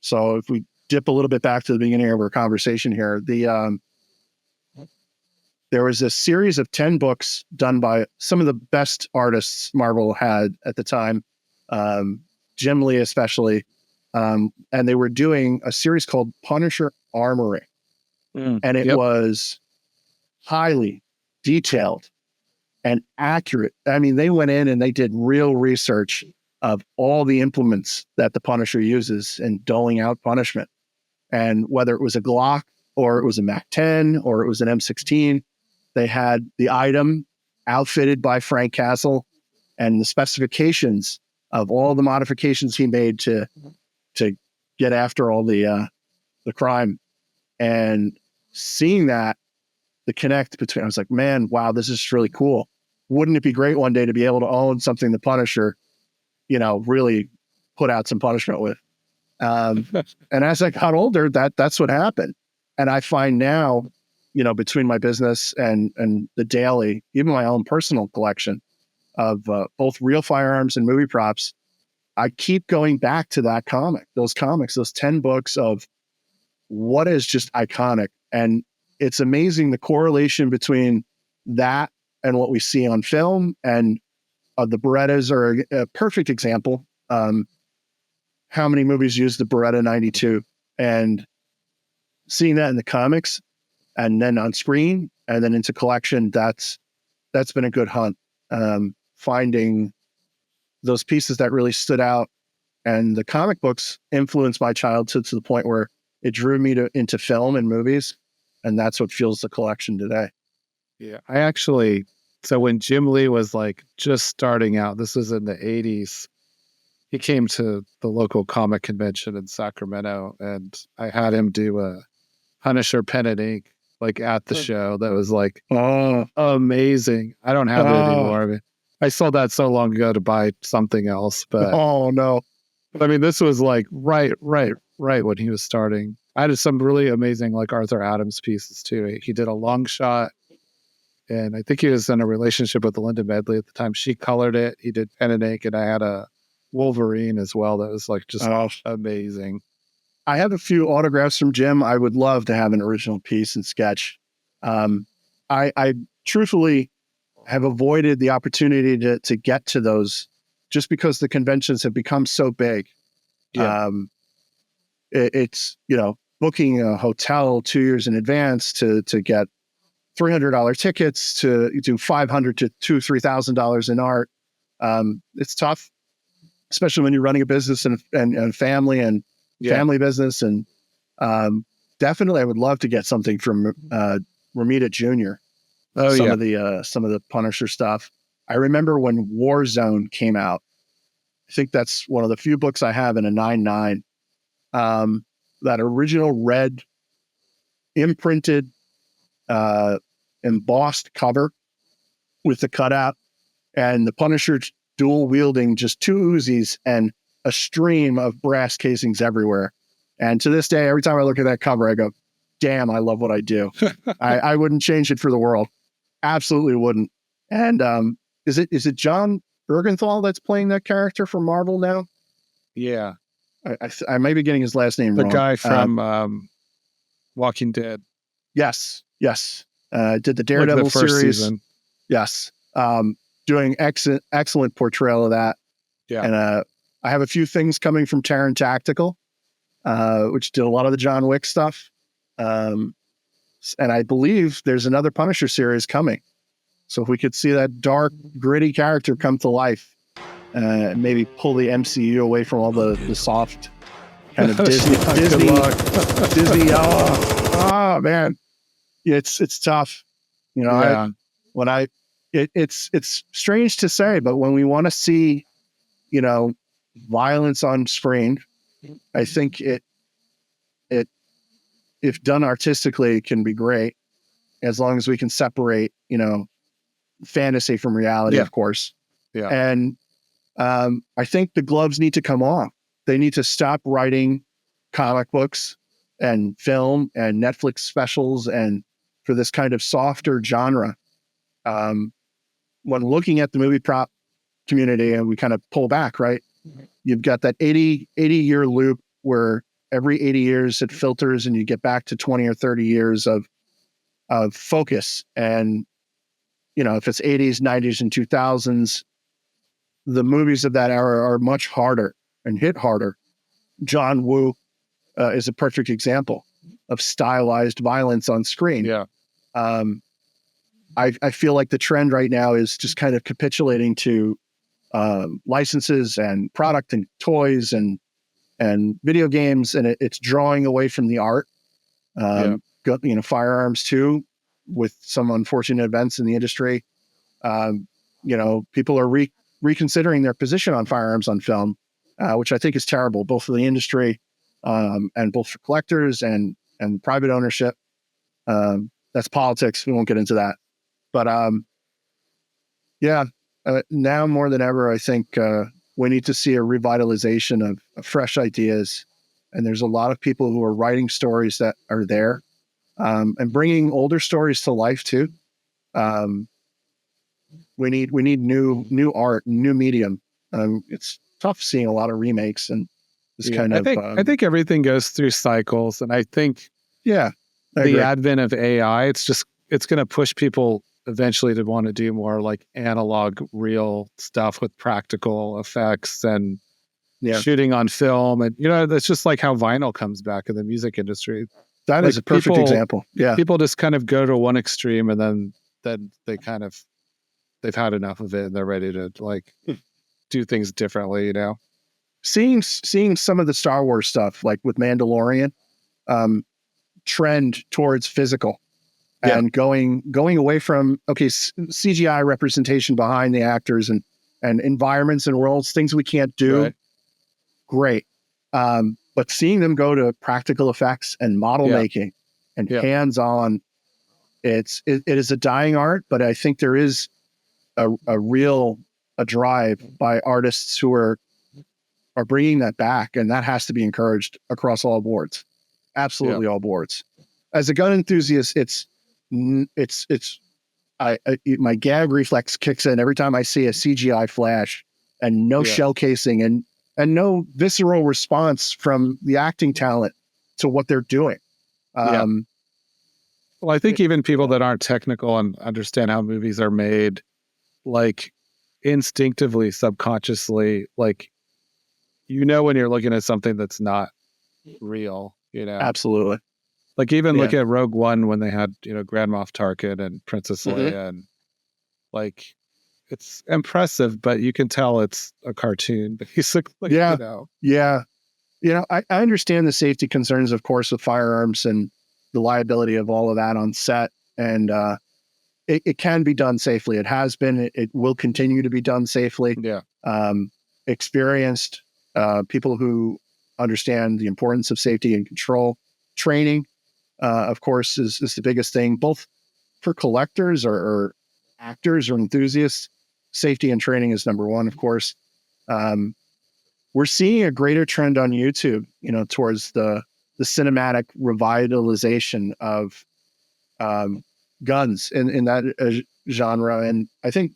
So if we dip a little bit back to the beginning of our conversation here, there was a series of 10 books done by some of the best artists Marvel had at the time, Jim Lee especially, and they were doing a series called Punisher Armory, and it was highly detailed and accurate. I mean, they went in and they did real research of all the implements that the Punisher uses in doling out punishment. And whether it was a Glock or it was a MAC-10 or it was an M16, they had the item outfitted by Frank Castle and the specifications of all the modifications he made to get after all the crime. And seeing that, the connect between, I was like, man, wow, this is really cool. Wouldn't it be great one day to be able to own something the Punisher, really put out some punishment with? And as I got older, that's what happened. And I find now, between my business and the daily, even my own personal collection of both real firearms and movie props, I keep going back to that those 10 books of what is just iconic. And it's amazing the correlation between that and what we see on film. And the Berettas are a perfect example. How many movies use the Beretta 92, and seeing that in the comics and then on screen and then into collection, that's been a good hunt. Finding those pieces that really stood out, and the comic books influenced my childhood to the point where it drew me into film and movies. And that's what fuels the collection today. Yeah. So when Jim Lee was like just starting out, this was in the 80s, he came to the local comic convention in Sacramento, and I had him do a Punisher pen and ink like at the show. That was like amazing. I don't have it anymore. I mean, I sold that so long ago to buy something else, but no. But I mean, this was like right when he was starting. I had some really amazing like Arthur Adams pieces too. He did a long shot, and I think he was in a relationship with Linda Medley at the time. She colored it. He did pen and ink, and I had a Wolverine as well. That was like just amazing. I have a few autographs from Jim. I would love to have an original piece and sketch. I truthfully have avoided the opportunity to get to those just because the conventions have become so big. Yeah. It's, booking a hotel 2 years in advance to get $300 tickets to do $500 to $3,000 in art. It's tough, especially when you're running a business and family and family business. And definitely I would love to get something from Romita Jr. Some of the Punisher stuff. I remember when Warzone came out. I think that's one of the few books I have in a 9.9. That original red imprinted embossed cover with the cutout and the Punisher dual wielding just two Uzis and a stream of brass casings everywhere. And to this day, every time I look at that cover, I go, damn, I love what I do. I wouldn't change it for the world. Absolutely wouldn't. And is it John Bergenthal that's playing that character for Marvel now? Yeah. I may be getting his last name wrong. The guy from Walking Dead. Yes. Did the Daredevil like the first series. Season. Yes. Doing excellent portrayal of that. Yeah. And I have a few things coming from Terran Tactical, which did a lot of the John Wick stuff. And I believe there's another Punisher series coming. So if we could see that dark, gritty character come to life, maybe pull the MCU away from all the soft kind of Disney. Oh man, it's tough. It's strange to say, but when we want to see, violence on screen, I think it if done artistically, it can be great, as long as we can separate, fantasy from reality, of course. Yeah. And I think the gloves need to come off. They need to stop writing comic books and film and Netflix specials and for this kind of softer genre. When looking at the movie prop community, and we kind of pull back, right? You've got that 80-year loop where every 80 years it filters and you get back to 20 or 30 years of focus. And, if it's 80s, 90s, and 2000s, the movies of that era are much harder and hit harder. John Woo is a perfect example of stylized violence on screen. Yeah. I feel like the trend right now is just kind of capitulating to licenses and product and toys and video games, and it's drawing away from the art. Firearms too, with some unfortunate events in the industry. People are reconsidering their position on firearms on film, which I think is terrible, both for the industry and both for collectors and private ownership. That's politics. We won't get into that. But now more than ever, I think we need to see a revitalization of fresh ideas. And there's a lot of people who are writing stories that are there and bringing older stories to life too. We need new art, new medium. It's tough seeing a lot of remakes and this kind of. I think everything goes through cycles, and I think I the agree. advent of AI, it's going to push people eventually to want to do more like analog, real stuff with practical effects and shooting on film, and that's just like how vinyl comes back in the music industry. That is a perfect example. Yeah, people just kind of go to one extreme, and then they kind of they've had enough of it, and they're ready to like do things differently. Seeing some of the Star Wars stuff, like with Mandalorian, trend towards physical and going away from CGI representation behind the actors and environments and worlds, things we can't do. Right. Great. But seeing them go to practical effects and model making and hands-on, it is a dying art, but I think there is a real drive by artists who are bringing that back, and that has to be encouraged across all boards. Absolutely all boards. As a gun enthusiast, my gag reflex kicks in every time I see a CGI flash and no shell casing and no visceral response from the acting talent to what they're doing. Well, I think even people that aren't technical and understand how movies are made, like instinctively, subconsciously, like, when you're looking at something that's not real, Absolutely. Like even look at Rogue One when they had, Grand Moff Tarkin and Princess Leia, and like, it's impressive, but you can tell it's a cartoon, basically. I understand the safety concerns, of course, with firearms and the liability of all of that on set. And it can be done safely. It has been. It will continue to be done safely. Experienced people who understand the importance of safety and control. Training, of course, is the biggest thing, both for collectors or actors or enthusiasts. Safety and training is number one, of course. We're seeing a greater trend on YouTube, towards the cinematic revitalization of guns in that genre. And I think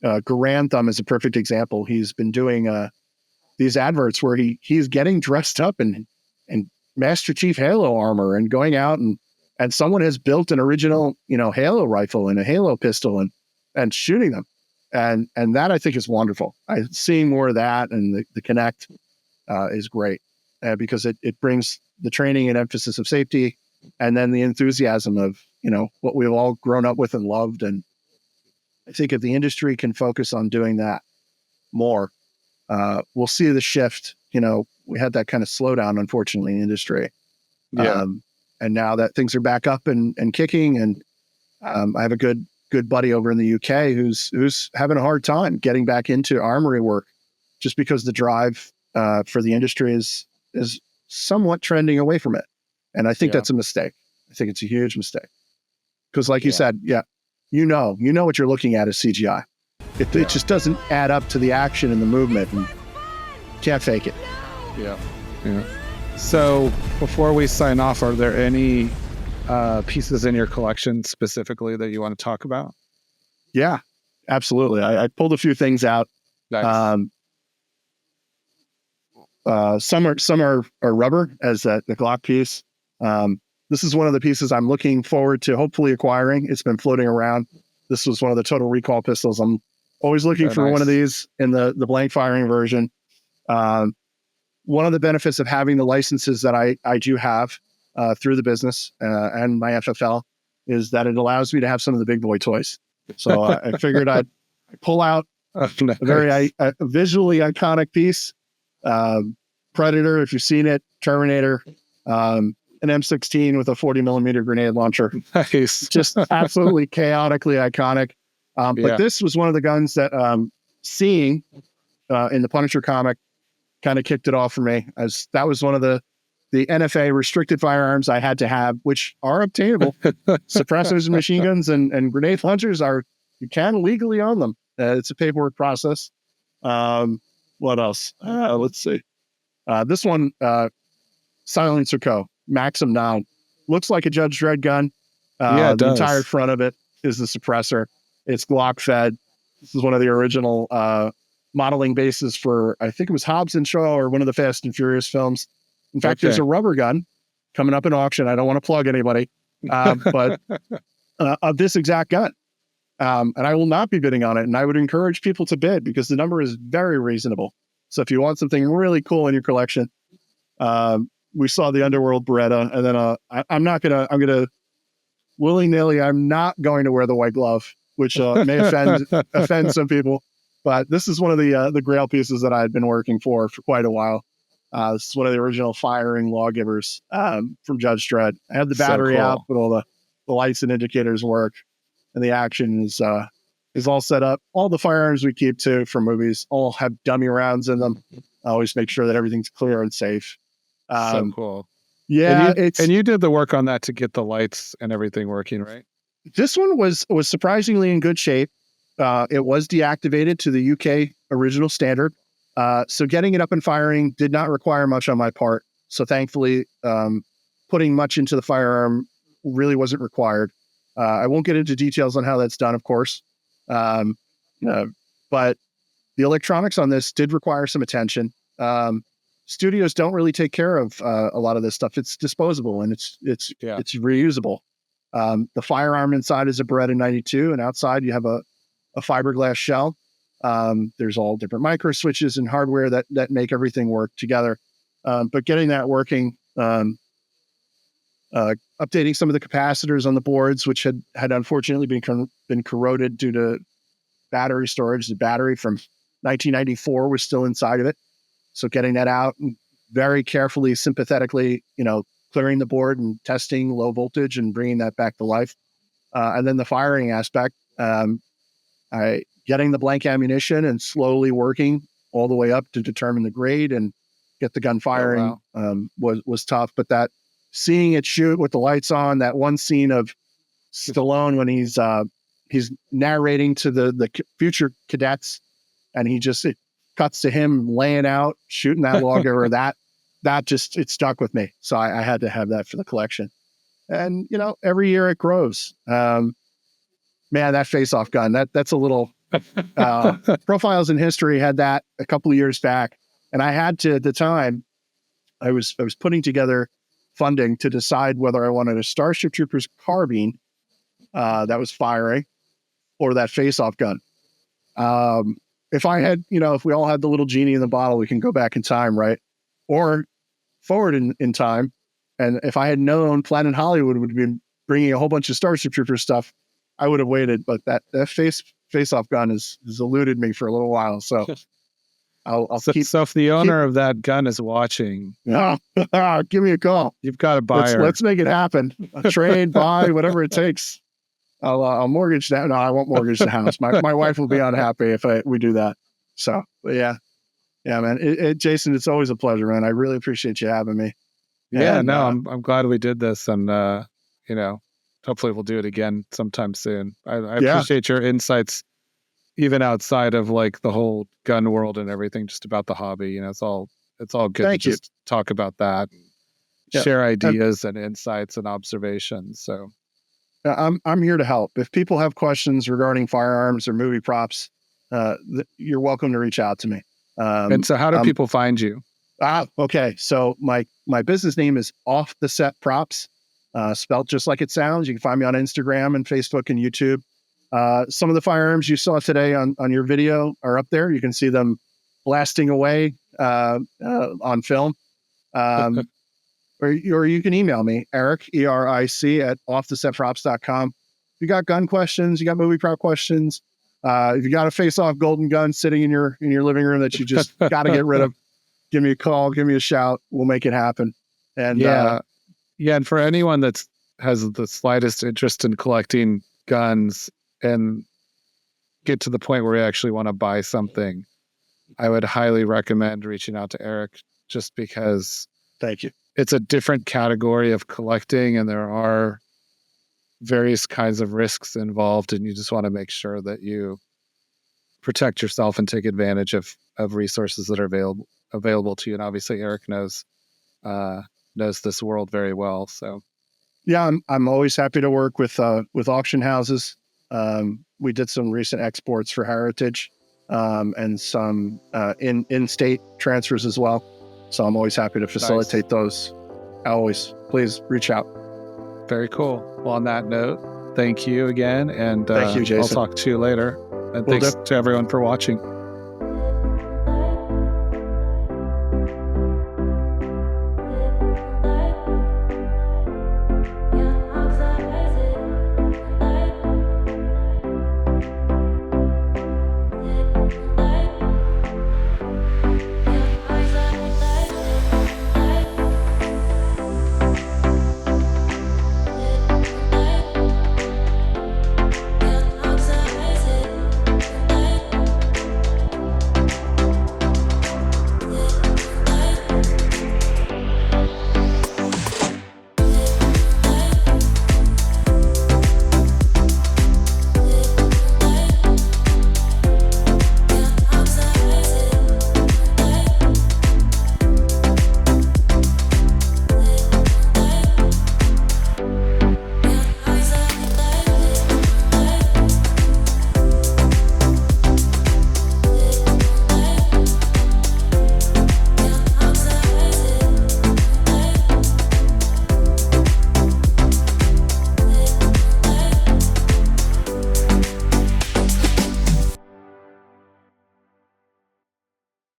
Garantham is a perfect example. He's been doing these adverts where he's getting dressed up in Master Chief Halo armor and going out and someone has built an original, Halo rifle and a Halo pistol and shooting them. And that I think is wonderful. Seeing more of that and the connect is great because it brings the training and emphasis of safety and then the enthusiasm of, what we've all grown up with and loved. And I think if the industry can focus on doing that more, we'll see the shift. We had that kind of slowdown, unfortunately, in the industry. And now that things are back up and kicking, and I have a good buddy over in the UK who's having a hard time getting back into armory work just because the drive for the industry is somewhat trending away from it. And I think that's a mistake. I think it's a huge mistake. Because like you said, you know what you're looking at is CGI. It just doesn't add up to the action and the movement, and can't fake it. Yeah. So before we sign off, are there any pieces in your collection specifically that you want to talk about? Yeah, absolutely. I pulled a few things out. Nice. Some are rubber, as the Glock piece. This is one of the pieces I'm looking forward to hopefully acquiring. It's been floating around. This was one of the Total Recall pistols. I'm always looking for one of these in the blank firing version. One of the benefits of having the licenses that I do have through the business and my FFL is that it allows me to have some of the big boy toys. So I figured I'd pull out a very visually iconic piece. Predator, if you've seen it, Terminator, an M16 with a 40 millimeter grenade launcher. Nice. Just absolutely chaotically iconic. But this was one of the guns that seeing in the Punisher comic kind of kicked it off for me, as that was one of the NFA restricted firearms I had to have, which are obtainable. Suppressors and machine guns and grenade launchers you can legally own them. It's a paperwork process. What else? Let's see. This one, Silencer Co. Maxim 9. Looks like a Judge Dredd gun. It the does. entire front of it is the suppressor. It's Glock fed. This is one of the original modeling bases for, I think it was Hobbs and Shaw or one of the Fast and Furious films. In fact, there's a rubber gun coming up in auction. I don't want to plug anybody, but of this exact gun. And I will not be bidding on it. And I would encourage people to bid because the number is very reasonable. So if you want something really cool in your collection, we saw the Underworld Beretta, and then I'm going to willy-nilly, I'm not going to wear the white glove, which may offend some people. But this is one of the grail pieces that I had been working for quite a while. This is one of the original firing lawgivers from Judge Dredd. I had the battery out, but all the lights and indicators work, and the action is all set up. All the firearms we keep too from movies all have dummy rounds in them. I always make sure that everything's clear and safe. So cool. Yeah, and you did the work on that to get the lights and everything working, right? This one was surprisingly in good shape. It was deactivated to the UK original standard. So getting it up and firing did not require much on my part. So thankfully, putting much into the firearm really wasn't required. I won't get into details on how that's done, of course. But the electronics on this did require some attention. Studios don't really take care of a lot of this stuff. It's disposable and it's reusable. The firearm inside is a Beretta 92, and outside you have a fiberglass shell. There's all different micro switches and hardware that make everything work together. But getting that working, updating some of the capacitors on the boards, which had unfortunately been corroded due to battery storage. The battery from 1994 was still inside of it. So getting that out and very carefully, sympathetically, clearing the board and testing low voltage and bringing that back to life. And then the firing aspect, getting the blank ammunition and slowly working all the way up to determine the grade and get the gun firing was tough. But that seeing it shoot with the lights on, that one scene of Stallone when he's narrating to the future cadets, and it cuts to him laying out, shooting that logger, that just, it stuck with me. So I had to have that for the collection. And, every year it grows. Man, that face-off gun, that's a little, Profiles in History had that a couple of years back. And I had to, at the time, I was putting together funding to decide whether I wanted a Starship Troopers carbine that was firing or that face-off gun. If I had, if we all had the little genie in the bottle, we can go back in time, right? Or forward in time. And if I had known Planet Hollywood would have been bringing a whole bunch of Starship Troopers stuff, I would have waited. But that face-off gun has eluded me for a little while. So I'll keep. So if the owner of that gun is watching, give me a call. You've got a buyer. Let's make it happen. A trade, buy, whatever it takes. I'll mortgage that. No, I won't mortgage the house. My wife will be unhappy if we do that. So, but yeah, man. Jason, it's always a pleasure, man. I really appreciate you having me. Yeah, and, I'm glad we did this, and hopefully we'll do it again sometime soon. I appreciate your insights, even outside of like the whole gun world and everything, just about the hobby. It's all good to just talk about that, share ideas and insights and observations. So. I'm here to help. If people have questions regarding firearms or movie props, you're welcome to reach out to me. And so how do people find you? Okay. So my business name is Off the Set Props, spelled just like it sounds. You can find me on Instagram and Facebook and YouTube. Some of the firearms you saw today on your video are up there. You can see them blasting away on film. Um, or you can email me, Eric, ERIC, at offthesetprops.com. If you got gun questions, you got movie prop questions, if you got a face-off golden gun sitting in your living room that you just got to get rid of, give me a call, give me a shout. We'll make it happen. And yeah. And for anyone that has the slightest interest in collecting guns and get to the point where you actually want to buy something, I would highly recommend reaching out to Eric, just because thank you. It's a different category of collecting, and there are various kinds of risks involved, and you just want to make sure that you protect yourself and take advantage of resources that are available to you. And obviously Eric knows this world very well. So yeah, I'm always happy to work with auction houses. We did some recent exports for Heritage, and some in-state transfers as well. So I'm always happy to facilitate those. Always, please reach out. Very cool. Well, on that note, thank you again, and thank you, Jason. I'll talk to you later. And thanks to everyone for watching.